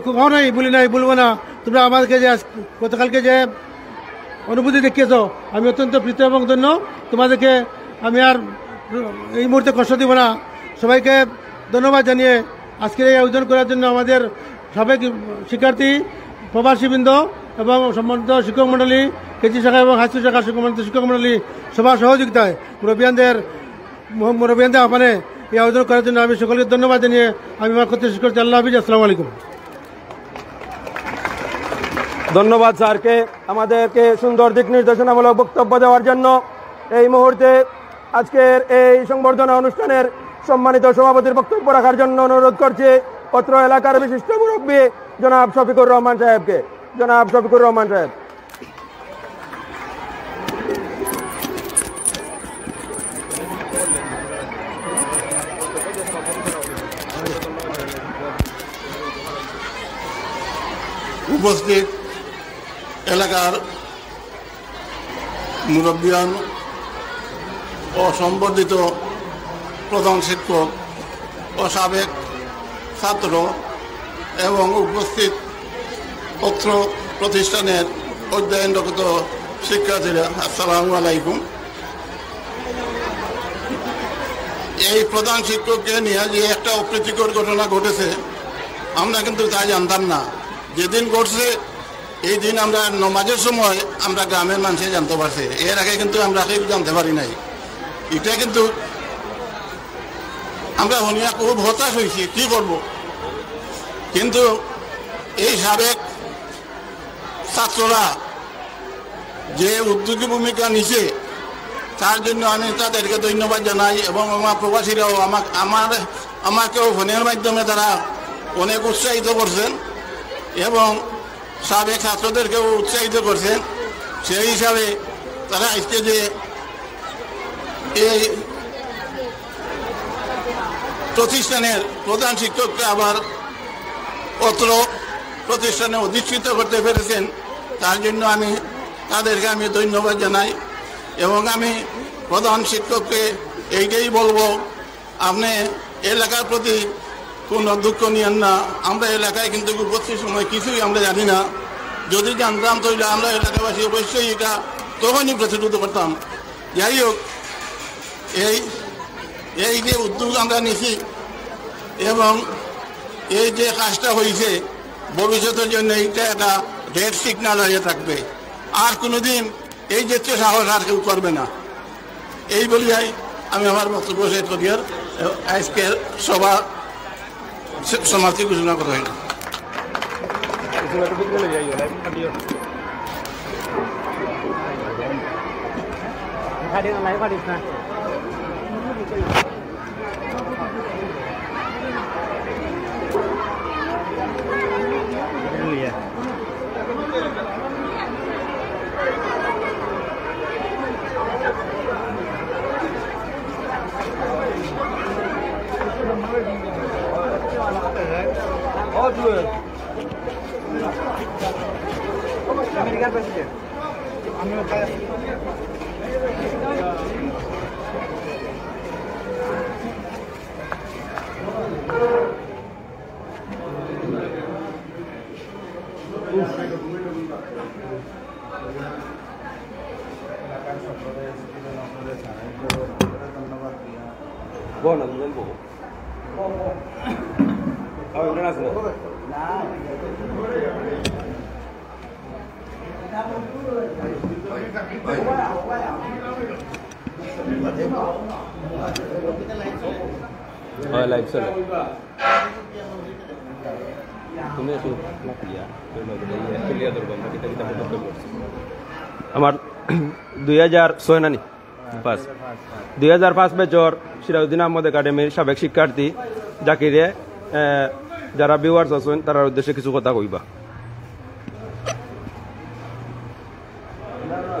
Speaker 11: কখনোই বলবো না, তোমরা আমাদেরকে যে গতকালকে যে অনুভূতি দেখিয়েছ, আমি অত্যন্ত প্রীত এবং ধন্য। তোমাদেরকে আমি আর এই মুহূর্তে কষ্ট দিব না। সবাইকে ধন্যবাদ জানিয়ে আজকের এই আয়োজন করার জন্য আমাদের সাবেক শিক্ষার্থী, প্রবাসীবৃন্দ এবং সম্মানিত শিক্ষক মণ্ডলী, কেজি শাখা এবং হাইস্কুল শাখার সম্মানিত শিক্ষক মণ্ডলী সবার সহযোগিতায় মুরব্বিয়ানদের আহ্বানে এই আয়োজন করার জন্য আমি সকলকে ধন্যবাদ জানিয়ে আমি আমার কথা শেষ করছি। আল্লাহ হাফিজ। আসসালামু আলাইকুম।
Speaker 1: ধন্যবাদ স্যারকে আমাদেরকে সুন্দর দিক নির্দেশনামূলক বক্তব্য দেওয়ার জন্য। এই মুহূর্তে আজকের এই সংবর্ধনা অনুষ্ঠানের সম্মানিত সভাপতির বক্তব্য রাখার জন্য অনুরোধ করছি অত্র এলাকার বিশিষ্ট মুরব্বী জনাব শফিকুর রহমান সাহেবকে। জনাব শফিকুর রহমান সাহেব।
Speaker 4: উপস্থিত এলাকার মুরব্বিয়ান ও সম্বর্ধিত প্রধান শিক্ষক ও সাবেক ছাত্র এবং উপস্থিত অত্র প্রতিষ্ঠানের অধ্যয়নরত শিক্ষার্থীরা, আসসালামু আলাইকুম। এই প্রধান শিক্ষককে নিয়ে যে একটা অপ্রীতিকর ঘটনা ঘটেছে, আমরা কিন্তু তাই জানতাম না। যেদিন ঘটছে এই দিন আমরা নমাজের সময় আমরা গ্রামের মানুষে জানতে পারছি, এর আগে কিন্তু আমরা কেউ জানতে পারি নাই। এটা কিন্তু আমরা হনিয়া খুব হতাশ হয়েছি, কি করব। কিন্তু এই সাবেক ছাত্ররা যে উদ্যোগী ভূমিকা নিছে, তার জন্য আমি তাদেরকে ধন্যবাদ জানাই। এবং আমার প্রবাসীরাও আমাকেও ফোনের মাধ্যমে তারা অনেক উৎসাহিত করছেন এবং সাবেক ছাত্রদেরকেও উৎসাহিত করছেন। সেই হিসাবে তারা আজকে যে এই প্রতিষ্ঠানের প্রধান শিক্ষককে আবার অত্র প্রতিষ্ঠানে অধিষ্ঠিত করতে পেরেছেন, তার জন্য তাদেরকে আমি ধন্যবাদ জানাই। এবং আমি প্রধান শিক্ষককে এইটাই বলবো, আপনি এলাকার প্রতি কোনো দুঃখ নিয়েন না। আমরা এলাকায় কিন্তু উপস্থিত সময় কিছুই আমরা জানি না। যদি জানতাম তাহলে আমরা এলাকাবাসী অবশ্যই এটা তখনই প্রতিরোধ করতাম। যাই হোক, এই যে উদ্যোগ আমরা নিছি এবং এই যে কাজটা হয়েছে ভবিষ্যতের জন্য এইটা একটা রেড সিগন্যাল হয়ে থাকবে। আর কোনোদিন এই জাতীয় সাহস আর কেউ করবে না। এই বলিয়াই আমি আমার বক্তব্য শেষ করি। আর আজকের সভা সমাপ্তি ঘোষণা করা হইল।
Speaker 7: আমেরিকার president
Speaker 3: Bueno, no tengo. A ver, una nación. Hola, like solo. তুমি একটু লাফিয়া ক্লিয়ার করবো আমরা কিতা কিতা মতো করবো আমার 2006 নানি 2005 বেচর সিরাজউদ্দিন আহমদ একাডেমির সাবেক শিক্ষার্থী জাকিরে যারা ভিউয়ার্স আছেন তার উদ্দেশ্যে কিছু কথা কইবা।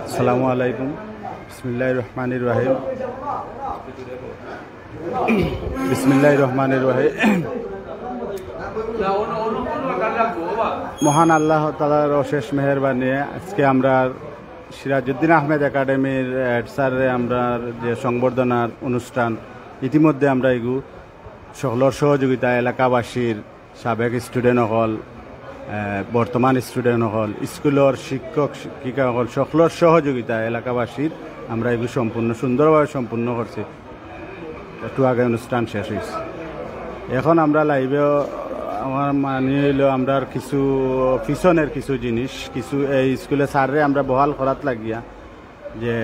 Speaker 12: আসসালামু আলাইকুম। বিসমিল্লাহির রহমানির রহিম। বিসমিল্লাহির রহমানির রহিম। মহান আল্লাহ তাআলার অশেষ মেহেরবানি আজকে আমরা সিরাজউদ্দিন আহমেদ একাডেমির হেড স্যারে আমরা যে সংবর্ধনার অনুষ্ঠান ইতিমধ্যে আমরা এগু সকলের সহযোগিতা এলাকাবাসীর সাবেক স্টুডেন্ট হল বর্তমান স্টুডেন্ট হল স্কুলের শিক্ষক শিক্ষিকা হল সকলের সহযোগিতা এলাকাবাসীর আমরা এগুলো সম্পূর্ণ সুন্দরভাবে সম্পূর্ণ করছি। একটু আগে অনুষ্ঠান শেষ হয়েছে। এখন আমরা লাইভেও আমার মানি হইল আমরা কিছু পিছনের কিছু জিনিস কিছু এই স্কুলে স্যাররে আমরা বহাল করাত লাগিয়া যে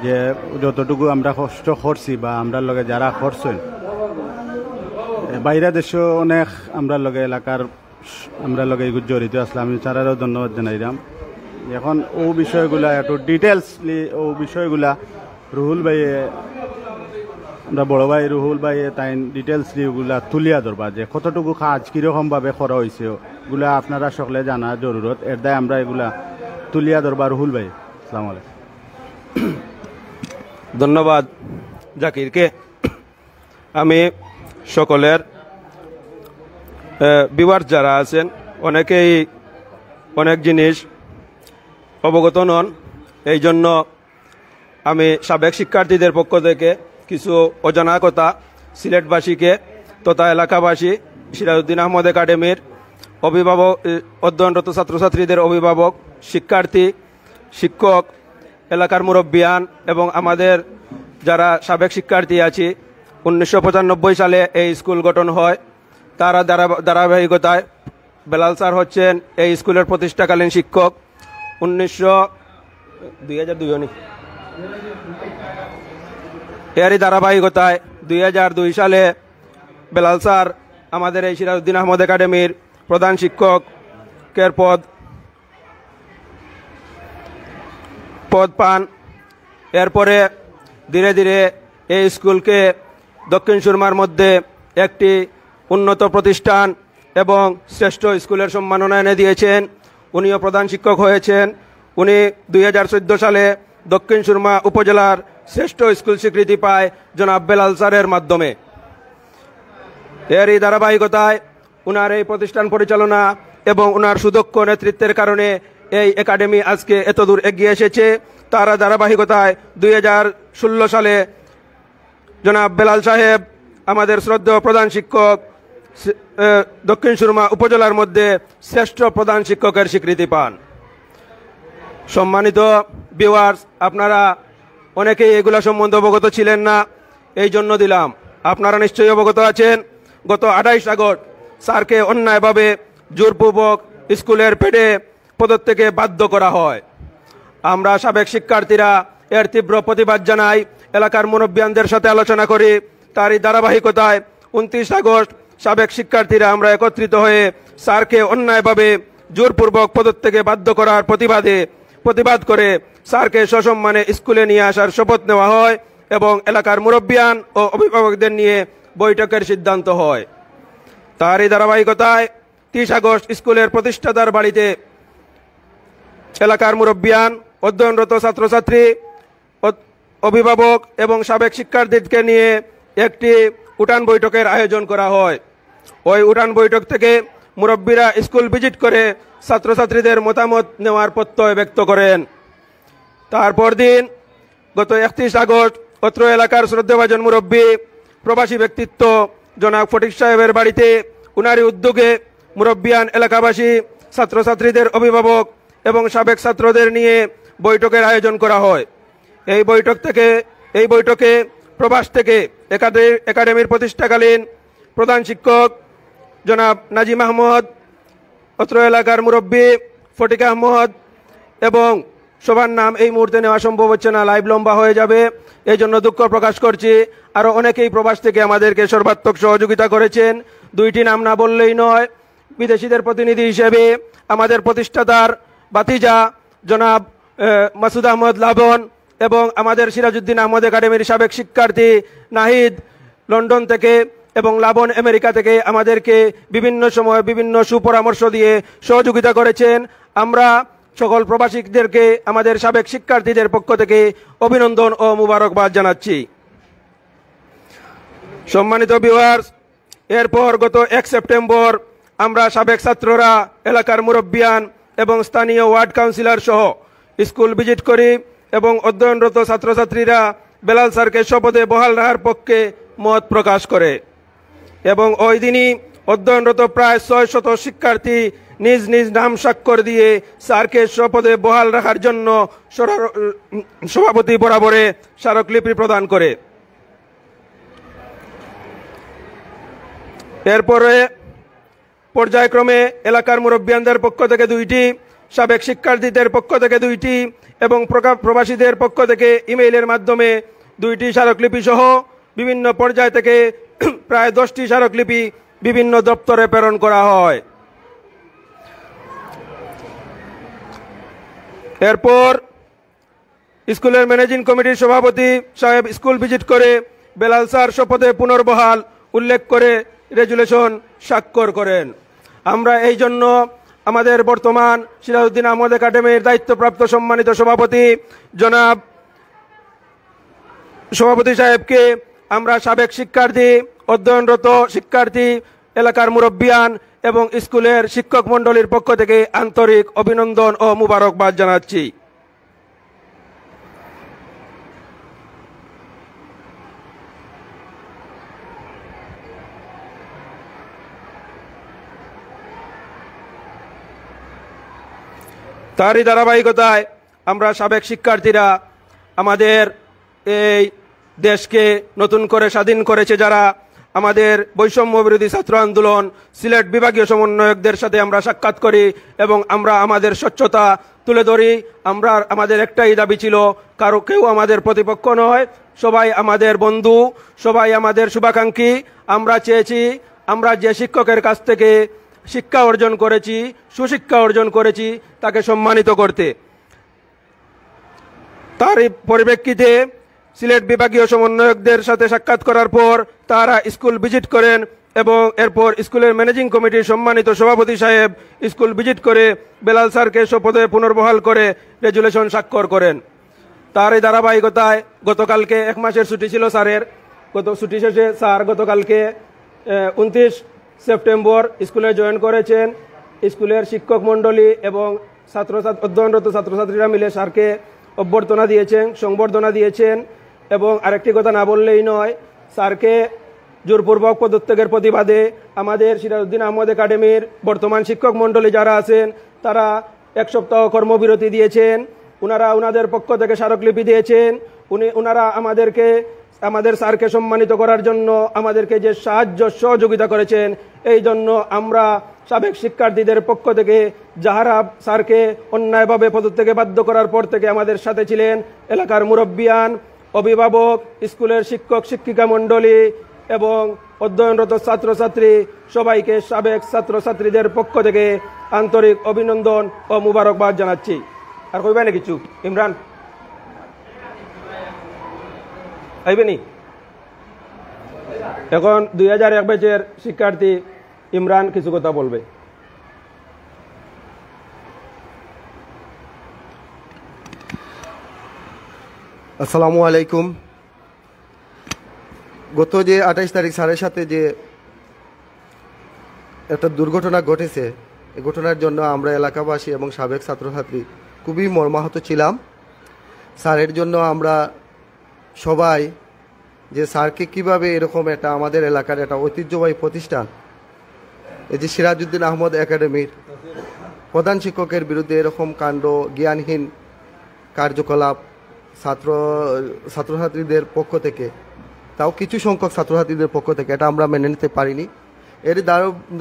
Speaker 12: যে যতটুকু আমরা কষ্ট করছি বা আমরা লগে যারা করছেন বাইরে দেশে অনেক আমরা লগে এলাকার আমরা লগে এগুলো জড়িত আসলাম। আমি স্যারেরও ধন্যবাদ জানাইলাম। এখন ও বিষয়গুলা একটু ডিটেলসলি ও বিষয়গুলা রুহুল ভাইয়ে আমরা বড় ভাই রুহুল ভাই তাই ডিটেলসলি ওগুলা তুলিয়া ধরবা যে কতটুকু কাজ কীরকমভাবে করা হয়েছে ওগুলা আপনারা সকলে জানা জরুরত। এর দায় আমরা এগুলা তুলিয়া ধরবা। রুহুল ভাই আসসালামু আলাইকুম।
Speaker 3: ধন্যবাদ জাকিরকে। আমি সকলের ভিউয়ার্স যারা আছেন অনেকেই অনেক জিনিস অবগত নন, এই জন্য আমি সাবেক শিক্ষার্থীদের পক্ষ থেকে কিছু অজানা কথা সিলেটবাসীকে তথা এলাকাবাসী সিরাজউদ্দিন আহমদ একাডেমির অভিভাবক অধ্যয়নরত ছাত্রছাত্রীদের অভিভাবক শিক্ষার্থী শিক্ষক এলাকার মুরব্বিয়ান এবং আমাদের যারা সাবেক শিক্ষার্থী আছি 1995 সালে এই স্কুল গঠন হয়। তারা ধারাবাহিকতায় বেলাল স্যার হচ্ছেন এই স্কুলের প্রতিষ্ঠাকালীন শিক্ষক। 2002 এরই ধারাবাহিকতায় 2002 সালে বেলাল স্যার আমাদের এই সিরাজউদ্দিন আহমদ একাডেমির প্রধান শিক্ষকের পদ পান। এরপরে ধীরে ধীরে এই স্কুলকে দক্ষিণ সুরমার মধ্যে একটি উন্নত প্রতিষ্ঠান এবং শ্রেষ্ঠ স্কুলের সম্মাননা এনে দিয়েছেন। উনিও প্রধান শিক্ষক হয়েছেন। উনি 2014 সালে দক্ষিণ সুরমা উপজেলার শ্রেষ্ঠ স্কুল স্বীকৃতি পায় জনাব বেলাল স্যারের মাধ্যমে। এরই ধারাবাহিকতায় উনার এই প্রতিষ্ঠান পরিচালনা এবং উনার সুদক্ষ নেতৃত্বের কারণে এই একাডেমি আজকে এতদূর এগিয়ে এসেছে। তার ধারাবাহিকতায় 2016 সালে জনাব বেলাল সাহেব আমাদের শ্রদ্ধেয় প্রধান শিক্ষক দক্ষিণ সুরমা উপজেলার মধ্যে শ্রেষ্ঠ প্রধান শিক্ষকের স্বীকৃতি পান। সম্মানিত ভিউয়ার্স, আপনারা অনেকেই এগুলা সম্বন্ধে অবগত ছিলেন না, এই জন্য দিলাম। আপনারা নিশ্চয়ই অবগত আছেন গত 28 আগস্ট স্যারকে অন্যায়ভাবে জোরপূর্বক স্কুলের পেটে পদত্যাগে বাধ্য করা হয়। আমরা সাবেক শিক্ষার্থীরা এর তীব্র প্রতিবাদ জানাই, এলাকার মুরব্বিয়ানদের সাথে আলোচনা করি। তারই ধারাবাহিকতায় 29 আগস্ট সাবেক শিক্ষার্থীরা আমরা একত্রিত হয়ে স্যারকে অন্যায়ভাবে জোরপূর্বক পদত্যাগে বাধ্য করার প্রতিবাদ করে স্যারকে সসম্মানে স্কুলে নিয়ে আসার শপথ নেওয়া হয় এবং এলাকার মুরব্বিয়ান ও অভিভাবকদের নিয়ে বৈঠকের সিদ্ধান্ত হয়। তারই ধারাবাহিকতায় 30 আগস্ট স্কুলের প্রতিষ্ঠাতার বাড়িতে এলাকার মুরব্বিয়ান, অধ্যয়নরত ছাত্রছাত্রী, অভিভাবক এবং সাবেক শিক্ষার্থীদেরকে নিয়ে একটি উঠান বৈঠকের আয়োজন করা হয়। ওই উঠান বৈঠক থেকে মুরব্বীরা স্কুল ভিজিট করে ছাত্রছাত্রীদের মতামত নেওয়ার প্রত্যয় ব্যক্ত করেন। তারপর দিন গত 31 আগস্ট অত্র এলাকার শ্রদ্ধাভাজন মুরব্বী, প্রবাসী ব্যক্তিত্ব জনাব ফটিক সাহেবের বাড়িতে উনারি উদ্যোগে মুরব্বিয়ান, এলাকাবাসী, ছাত্রছাত্রীদের অভিভাবক এবং সাবেক ছাত্রদের নিয়ে বৈঠকের আয়োজন করা হয়। এই বৈঠকে প্রবাস থেকে একাডেমির প্রতিষ্ঠাকালীন প্রধান শিক্ষক জনাব নাজিম আহমদ, অত্র এলাকার মুরব্বী ফটিক আহমদ এবং সবার নাম এই মুহূর্তে নেওয়া সম্ভব হচ্ছে না, লাইভ লম্বা হয়ে যাবে, এই জন্য দুঃখ প্রকাশ করছি। আরও অনেকেই প্রবাস থেকে আমাদেরকে সর্বাত্মক সহযোগিতা করেছেন। 2টি নাম না বললেই নয়। বিদেশিদের প্রতিনিধি হিসেবে আমাদের প্রতিষ্ঠাতার বাতিজা জনাব মাসুদ আহমদ লাবন এবং আমাদের সিরাজউদ্দিন আহমদ একাডেমির সাবেক শিক্ষার্থী নাহিদ লন্ডন থেকে এবং লাবন আমেরিকা থেকে আমাদেরকে বিভিন্ন সময় বিভিন্ন সুপরামর্শ দিয়ে সহযোগিতা করেছেন। আমরা সকল প্রবাসীদেরকে আমাদের সাবেক শিক্ষার্থীদের পক্ষ থেকে অভিনন্দন ও মুবারকবাদ জানাচ্ছি। সম্মানিত ভিউয়ার্স, এরপর গত 1 সেপ্টেম্বর আমরা সাবেক ছাত্ররা, এলাকার মুরব্বিয়ান এবং স্থানীয় ওয়ার্ড কাউন্সিলর সহ স্কুল ভিজিট করি এবং অধ্যয়নরত ছাত্রছাত্রীরা বেলাল স্যারকে শপথে বহাল রাখার পক্ষে মত প্রকাশ করে এবং ওই দিনই অধ্যয়নরত প্রায় 600 শিক্ষার্থী নিজ নিজ নাম স্বাক্ষর দিয়ে স্যারকে শপথে বহাল রাখার জন্য সভাপতি বরাবরে স্মারকলিপি প্রদান করে। এরপরে পর্যায়ক্রমে এলাকার মুরব্বিয়ানদের পক্ষ থেকে 2টি, সাবেক শিক্ষার্থীদের পক্ষ থেকে 2টি এবং প্রবাসীদের পক্ষ থেকে ইমেইলের মাধ্যমে 2টি স্মারকলিপি সহ বিভিন্ন পর্যায় থেকে প্রায় 10টি স্মারকলিপি বিভিন্ন দপ্তরে প্রেরণ করা হয়। এরপর স্কুলের ম্যানেজিং কমিটির সভাপতি সাহেব স্কুল ভিজিট করে বেলাল স্যার শপথে পুনর্বহাল উল্লেখ করে রেজুলেশন স্বাক্ষর করেন। আমরা এই জন্য আমাদের বর্তমান সিরাজউদ্দিন আহমদ একাডেমির দায়িত্বপ্রাপ্ত সম্মানিত সভাপতি সাহেবকে আমরা সাবেক শিক্ষার্থী, অধ্যয়নরত শিক্ষার্থী, এলাকার মুরব্বিয়ান এবং স্কুলের শিক্ষক মণ্ডলীর পক্ষ থেকে আন্তরিক অভিনন্দন ও মুবারকবাদ জানাচ্ছি। তারই ধারাবাহিকতায় আমরা সাবেক শিক্ষার্থীরা আমাদের এই দেশকে নতুন করে স্বাধীন করেছে যারা, আমাদের বৈষম্য বিরোধী ছাত্র আন্দোলন সিলেট বিভাগীয় সমন্বয়কদের সাথে আমরা সাক্ষাৎ করি এবং আমরা আমাদের স্বচ্ছতা তুলে ধরি। আমাদের একটাই দাবি ছিল, কেউ আমাদের প্রতিপক্ষ নয়, সবাই আমাদের বন্ধু, সবাই আমাদের শুভাকাঙ্ক্ষী। আমরা চেয়েছি আমরা যে শিক্ষকের কাছ থেকে শিক্ষা অর্জন করেছি, সুশিক্ষা অর্জন করেছি, তাকে সম্মানিত করতে। তার পরিপ্রেক্ষিতে সিলেট বিভাগীয় সমন্বয়কদের সাথে সাক্ষাৎ করার পর তারা স্কুল ভিজিট করেন এবং এরপর স্কুলের ম্যানেজিং কমিটির সম্মানিত সভাপতি সাহেব স্কুল ভিজিট করে বেলাল স্যারকে শপথে পুনর্বহাল করে রেজুলেশন স্বাক্ষর করেন। তার এই ধারাবাহিকতায় গতকালকে 1 মাসের ছুটি ছিল স্যারের, ছুটি শেষে স্যার গতকালকে 29 সেপ্টেম্বর স্কুলে জয়েন করেছেন। স্কুলের শিক্ষক মণ্ডলী এবং অধ্যয়নরত ছাত্রছাত্রীরা মিলে স্যারকে অভ্যর্থনা দিয়েছেন, সংবর্ধনা দিয়েছেন এবং আরেকটি কথা না বললেই নয়, স্যারকে জোরপূর্বক পদত্যাগের প্রতিবাদে আমাদের সিরাজউদ্দিন আহমদ একাডেমির বর্তমান শিক্ষক মণ্ডলী যারা আছেন তারা 1 সপ্তাহ কর্মবিরতি দিয়েছেন। ওনাদের পক্ষ থেকে স্মারকলিপি দিয়েছেন। ওনারা আমাদেরকে আমাদের স্যারকে সম্মানিত করার জন্য আমাদেরকে যে সাহায্য সহযোগিতা করেছেন, এই জন্য আমরা সাবেক শিক্ষার্থীদের পক্ষ থেকে যাহারা স্যারকে অন্যায়ভাবে পদত্যাগে বাধ্য করার পর থেকে আমাদের সাথে ছিলেন, এলাকার মুরব্বিয়ান, অভিভাবক, স্কুলের শিক্ষক শিক্ষিকা মণ্ডলী এবং অধ্যয়নরত ছাত্রছাত্রী সবাইকে সাবেক ছাত্রছাত্রীদের পক্ষ থেকে আন্তরিক অভিনন্দন ও মুবারকবাদ জানাচ্ছি। আর কইবে না কিছু? ইমরান আইবেনি? এখন 2001 ব্যাচের শিক্ষার্থী ইমরান কিছু কথা বলবে।
Speaker 13: আসসালামু আলাইকুম। গত যে 28 তারিখ স্যারের সাথে যে একটা দুর্ঘটনা ঘটেছে, এই ঘটনার জন্য আমরা এলাকাবাসী এবং সাবেক ছাত্রছাত্রী খুবই মর্মাহত ছিলাম। স্যারের জন্য আমরা সবাই যে স্যারকে কীভাবে এরকম একটা আমাদের এলাকার একটা ঐতিহ্যবাহী প্রতিষ্ঠান, এই যে সিরাজউদ্দিন আহমদ একাডেমির প্রধান শিক্ষকের বিরুদ্ধে এরকম কাণ্ড, জ্ঞানহীন কার্যকলাপ ছাত্রছাত্রীদের পক্ষ থেকে, তাও কিছু সংখ্যক ছাত্রছাত্রীদের পক্ষ থেকে, এটা আমরা মেনে নিতে পারিনি। এর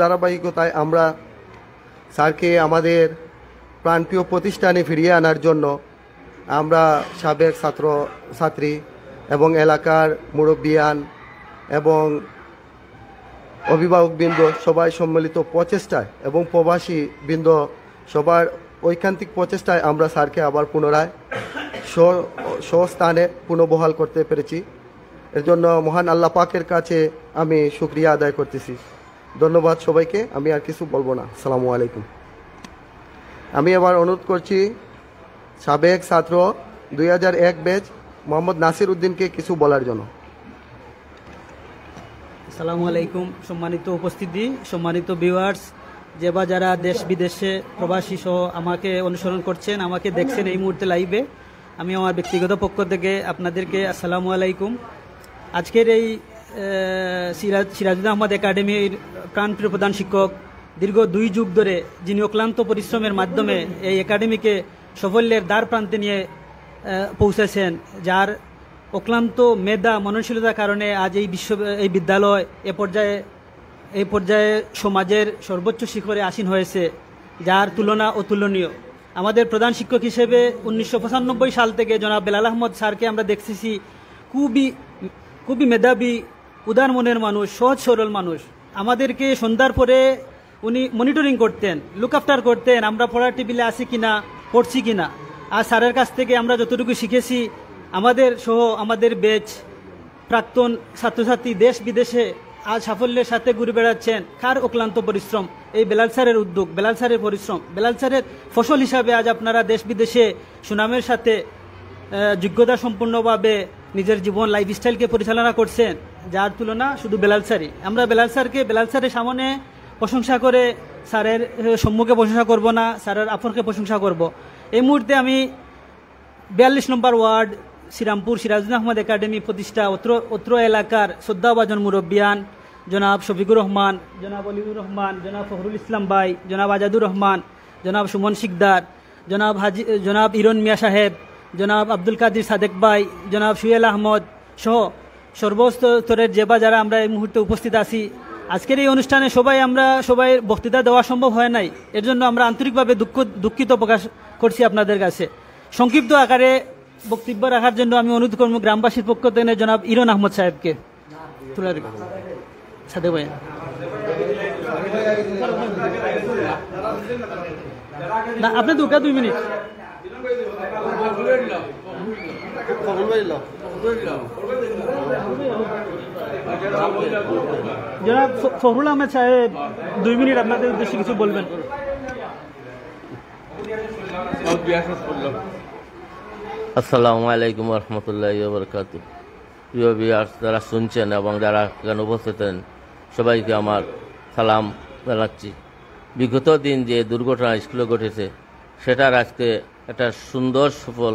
Speaker 13: ধারাবাহিকতায় আমরা স্যারকে আমাদের প্রাণপ্রিয় প্রতিষ্ঠানে ফিরিয়ে আনার জন্য আমরা সাবেক ছাত্রছাত্রী এবং এলাকার মুরব্বিয়ান এবং অভিভাবকবৃন্দ সবাই সম্মিলিত প্রচেষ্টায় এবং প্রবাসী বৃন্দ সবার ঐকান্তিক প্রচেষ্টায় আমরা স্যারকে আবার পুনরায় স্বস্থানে পুনর্বহাল করতে পেরেছি। এর জন্য মহান আল্লাহ পাকের কাছে আমি শুকরিয়া আদায় করতেছি। ধন্যবাদ সবাইকে, আমি আর কিছু বলবো না। আসসালামু আলাইকুম। আমি এবার অনুরোধ করছি সাবেক ছাত্র 2001 ব্যাচ মোহাম্মদ নাসির উদ্দিনকে কিছু বলার জন্য।
Speaker 14: আসসালামু আলাইকুম। সম্মানিত উপস্থিতি, সম্মানিত ভিউয়ার্স, যে বা যারা দেশ বিদেশে প্রবাসী সহ আমাকে অনুসরণ করছেন, আমাকে দেখছেন এই মুহূর্তে লাইভে, আমি আমার ব্যক্তিগত পক্ষ থেকে আপনাদেরকে আসসালামু আলাইকুম। আজকের এই সিরাজউদ্দিন আহমদ একাডেমির প্রাণপ্রিয় প্রধান শিক্ষক, দীর্ঘ 2 যুগ ধরে যিনি অক্লান্ত পরিশ্রমের মাধ্যমে এই একাডেমিকে সাফল্যের দ্বার প্রান্তে নিয়ে পৌঁছেছেন, যার অক্লান্ত মেধা মননশীলতার কারণে আজ এই বিদ্যালয় এই পর্যায়ে সমাজের সর্বোচ্চ শিখরে আসীন হয়েছে, যার তুলনা অতুলনীয়। আমাদের প্রধান শিক্ষক হিসেবে 1995 সাল থেকে জনাব বেলাল আহমদ স্যারকে আমরা দেখতেছি খুবই মেধাবী, উদার মনের মানুষ, সহজ সরল মানুষ। আমাদেরকে সন্ধ্যার পরে উনি মনিটরিং করতেন, লুক আফটার করতেন, আমরা পড়ার টেবিলে আসি কিনা, পড়ছি কিনা। আর স্যারের কাছ থেকে আমরা যতটুকু শিখেছি, আমাদের সহ আমাদের ব্যাচ প্রাক্তন ছাত্রছাত্রী দেশ বিদেশে আজ সাফল্যের সাথে ঘুরে বেড়াচ্ছেন। কার অক্লান্ত পরিশ্রম? এই বেলাল স্যারের উদ্যোগ, বেলাল স্যারের পরিশ্রম, বেলাল স্যারের ফসল হিসাবে আজ আপনারা দেশ বিদেশে সুনামের সাথে যোগ্যতা সম্পূর্ণভাবে নিজের জীবন লাইফস্টাইলকে পরিচালনা করছেন, যার তুলনা শুধু বেলাল স্যারই। আমরা বেলাল স্যারের সামনে প্রশংসা করে স্যারের সম্মুখে প্রশংসা করব না, স্যারের আপনকে প্রশংসা করব। এই মুহূর্তে আমি 42 নম্বর ওয়ার্ড শ্রীরামপুর সিরাজউদ্দিন আহমদ একাডেমি প্রতিষ্ঠা অত্র এলাকার শ্রদ্ধাভাজন মুরব্বিয়ান জনাব শফিকুর রহমান, জনাব অলিউর রহমান, জনাব ফখরুল ইসলাম ভাই, জনাব আজাদুর রহমান, জনাব সুমন শিকদার, জনাব ইরন মিয়া সাহেব, জনাব আব্দুল কাদির সাদেক ভাই, জনাব সুয়েল আহমদ সহ সর্বস্তরের যে বা যারা আমরা এই মুহূর্তে উপস্থিত আছি, আজকের এই অনুষ্ঠানে সবাই বক্তৃতা দেওয়া সম্ভব হয় নাই। এর জন্য আমরা আন্তরিকভাবে দুঃখিত প্রকাশ করছি আপনাদের কাছে। সংক্ষিপ্ত আকারে বক্তব্য রাখার জন্য আমি অনুরোধ করব গ্রামবাসীর পক্ষ থেকে জনাব ইরন আহমদ সাহেবকে। সাদেক ভাই, না আপনি 2 মিনিট। জনাব ফখরুল আহমেদ সাহেব 2 মিনিট আপনাদের উদ্দেশ্যে কিছু বলবেন।
Speaker 15: আসসালামু আলাইকুম রহমতুল্লাহি ওয়া বারাকাতুহু। প্রিয় ভিউয়ার্স, যারা শুনছেন এবং যারা এখানে উপস্থিত আছেন, সবাইকে আমার সালাম জানাচ্ছি। বিগত দিন যে দুর্ঘটনা স্কুলে ঘটেছে, সেটার আজকে একটা সুন্দর সুফল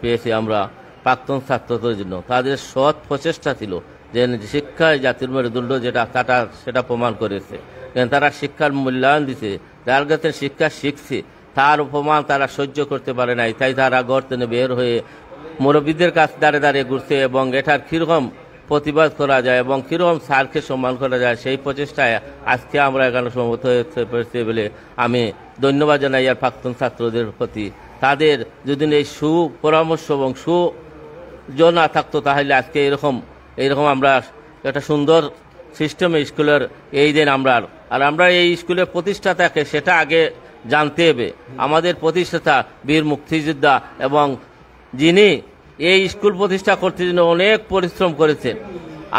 Speaker 15: পেয়েছি আমরা প্রাক্তন ছাত্রদের জন্য। তাদের সৎ প্রচেষ্টা ছিল যে শিক্ষায় জাতির মেরুদণ্ড সেটা প্রমাণ করেছে। তারা শিক্ষার মূল্যায়ন দিছে, যার কাছে শিক্ষা শিখছে তার অপমান তারা সহ্য করতে পারে নাই, তাই তারা ঘর থেকে বের হয়ে মুরব্বীদের কাছ দাঁড়ে দাঁড়িয়ে ঘুরছে এবং এটার কীরকম প্রতিবাদ করা যায় এবং কীরকম স্যারকে সম্মান করা যায় সেই প্রচেষ্টায় আজকে আমরা এখানে সমবেত হতে পেরেছি বলে আমি ধন্যবাদ জানাই আর প্রাক্তন ছাত্রদের প্রতি। তাদের যদি এই সুপরামর্শ এবং সুযোজনা থাকতো তাহলে আজকে এইরকম আমরা একটা সুন্দর সিস্টেমে স্কুলের এই দিন আমরা এই স্কুলের প্রতিষ্ঠাতাকে সেটা আগে জানতে হবে। আমাদের প্রতিষ্ঠাতা বীর মুক্তিযোদ্ধা এবং যিনি এই স্কুল প্রতিষ্ঠা করতে জন্য অনেক পরিশ্রম করেছেন।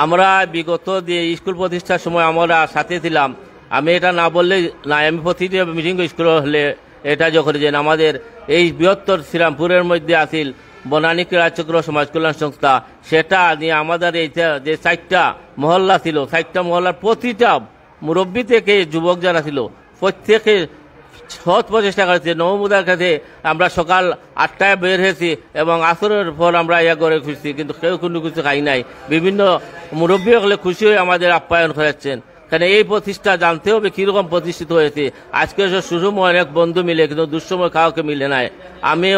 Speaker 15: আমরা বিগত দিয়ে স্কুল প্রতিষ্ঠার সময় আমরা সাথে ছিলাম। আমি এটা না বললে না, আমি প্রতিটি মিটিং স্কুল হলে এটা যখন যে আমাদের এই বৃহত্তর শ্রীরামপুরের মধ্যে আসিল বনানী ক্রীড়াচক্র সমাজ কল্যাণ সংস্থা, সেটা নিয়ে আমাদের এই যে 4টা মহল্লা ছিল, 4টা মহল্লার প্রতিটা মুরব্বী থেকে যুবক যারা ছিল প্রত্যেকে সৎ প্রচেষ্টা করেছে। নবমুদার কাছে আমরা সকাল 8টায় বের হয়েছি এবং আসরের পর আমরা করে খুঁজছি, কিন্তু কেউ কোনো কিছু খাই নাই। বিভিন্ন মুরব্বী হলে খুশি হয়ে আমাদের আপ্যায়ন করাচ্ছেন। কারণ এই প্রতিষ্ঠা জানতে হবে কীরকম প্রতিষ্ঠিত হয়েছে। আজকে সুষম অনেক বন্ধু মিলে, কিন্তু দুঃসময় কাউকে মিলে নাই। আমি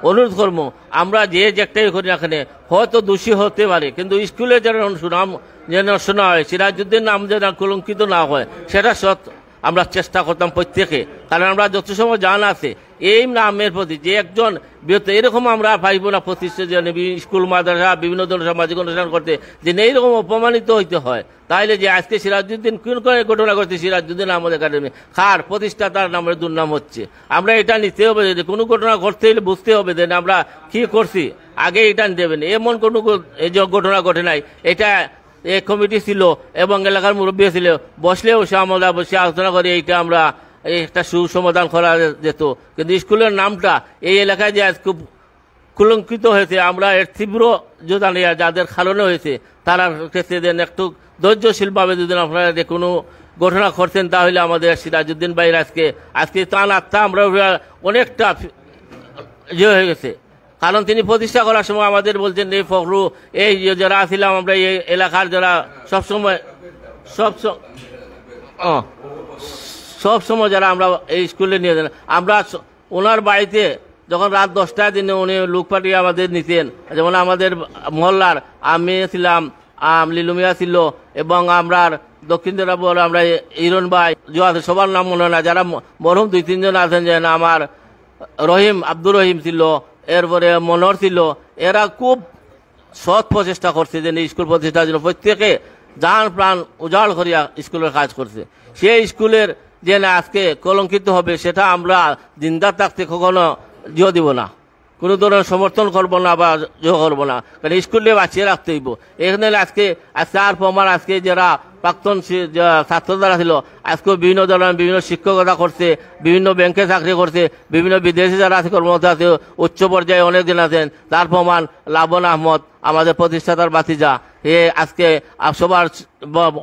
Speaker 15: অনুরোধ করবো, আমরা যে একটাই করি এখানে হয়তো দোষী হতে পারে, কিন্তু স্কুলে যেন সুনাম যেন শোনা হয়, সিরাজউদ্দিন নাম যেন কলঙ্কিত না হয়, সেটা সৎ আমরা চেষ্টা করতাম প্রত্যেকে। কারণ আমরা যত সময় জান আছে এই নামের প্রতি যে একজন বৃহত্তর এরকম আমরা পাইব না প্রতিষ্ঠা স্কুল মাদ্রাসা বিভিন্ন ধরনের সামাজিক অনুষ্ঠান করতে যে এইরকম অপমানিত হইতে হয়। তাইলে যে আজকে সিরাজউদ্দিন কোন করে ঘটনা করছে, সিরাজউদ্দিন আমাদের একাডেমি কার প্রতিষ্ঠাতার নামের দুর্নাম হচ্ছে। আমরা এটা নিতে হবে যে কোনো ঘটনা ঘটতে হলে বুঝতে হবে যে আমরা কি করছি, আগে এটা দেবেন। এমন কোনো ঘটনা ঘটে নাই, এটা এই কমিটি ছিল এবং এলাকার মুরব্বী ছিল, বসলেও আমরা বসে আলোচনা করে এইটা আমরা একটা সুসমাধান করা যেত। কিন্তু স্কুলের নামটা এই এলাকায় যে আজ খুব কলঙ্কিত হয়েছে, আমরা এর তীব্র যোগদান যাদের কারণে হয়েছে তারা ক্ষেত্রে দেন একটু ধৈর্যশীলভাবে যদি আপনারা কোনো ঘটনা করছেন তাহলে আমাদের সিরাজউদ্দিন ভাইয়ের আজকে তার আত্মা আমরা অনেকটা ইয়ে হয়ে গেছে। কারণ তিনি প্রতিষ্ঠা করার সময় আমাদের বলছেন এই ফখরু এই যারা ছিলাম আমরা এই এলাকার যারা সব সময় যারা আমরা এই স্কুলে নিয়ে যান, আমরা ওনার বাড়িতে যখন রাত 10টার দিনে উনি লোক পাঠিয়ে আমাদের নিতেন। যেমন আমাদের মহল্লার আমি ছিলাম, লিলুমিয়া ছিল এবং আমরা দক্ষিণ দিনাজপুর আমরা ইরন ভাই আছে, সবার নাম মনে হয় না, যারা মরহুম 2-3 জন আছেন, যেন আমার রহিম আব্দুর রহিম ছিল, এরপরে মনোহর ছিল। এরা খুব সৎ প্রচেষ্টা করছে যে স্কুল প্রতিষ্ঠার জন্য প্রত্যেকে জান প্রাণ উজাড় করিয়া স্কুলের কাজ করছে। সেই স্কুলের যে আজকে কলঙ্কিত হবে সেটা আমরা জিন্দা থাকতে কখনো জিও দিব না, কোনো ধরনের সমর্থন করবো না বা জয় করবো না। কারণ স্কুলে বাঁচিয়ে রাখতে হইব। এখানে আজকে আর প্রমাণ আজকে যারা প্রাক্তন ছাত্র যারা ছিল আজকে বিভিন্ন ধরনের বিভিন্ন শিক্ষকতা করছে, বিভিন্ন ব্যাংকে চাকরি করছে, বিভিন্ন বিদেশে যারা আছে কর্মরত আছে, উচ্চ পর্যায়ে অনেকজন আছেন। তার প্রমাণ লাবন আহমদ আমাদের প্রতিষ্ঠাতার বাতিজা, আজকে সবার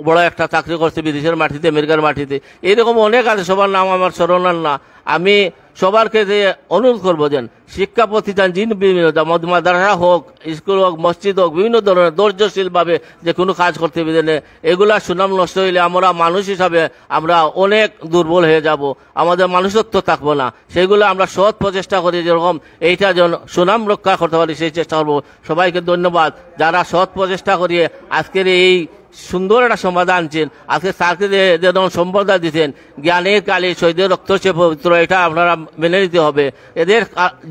Speaker 15: বড় একটা চাকরি করছে বিদেশের মাটিতে, আমেরিকার মাটিতে। এইরকম অনেক আছে, সবার নাম আমার স্মরণ না। আমি সবারকে যে অনুরোধ করবো যেন শিক্ষা প্রতিষ্ঠান বিভিন্ন মাদ্রাসা হোক, স্কুল হোক, মসজিদ হোক, বিভিন্ন ধরনের ধৈর্যশীলভাবে যে কোনো কাজ করতে দেনে। এগুলা সুনাম নষ্ট হইলে আমরা মানুষ হিসাবে আমরা অনেক দুর্বল হয়ে যাব, আমাদের মানুষত্ব থাকবো না। সেগুলো আমরা সৎ প্রচেষ্টা করি যেরকম এইটা যেন সুনাম রক্ষা করতে পারি সেই চেষ্টা করবো। সবাইকে ধন্যবাদ যারা সৎ প্রচেষ্টা করিয়ে আজকের এই সুন্দর একটা সমাধান আনছেন। আজকে স্যারকে যেন সম্বর্ধনা দিচ্ছেন, জ্ঞানের কালে শহীদের রক্ত সে পবিত্র, এটা আপনারা মেনে নিতে হবে। এদের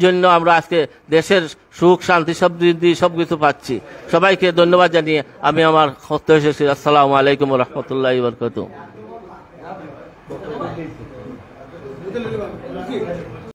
Speaker 15: জন্য আমরা আজকে দেশের সুখ শান্তি সমৃদ্ধি সবকিছু পাচ্ছি। সবাইকে ধন্যবাদ জানিয়ে আমি আমার বক্তব্য শেষ করছি। আসসালামু আলাইকুম ওয়া রাহমাতুল্লাহি ওয়া বারাকাতুহু।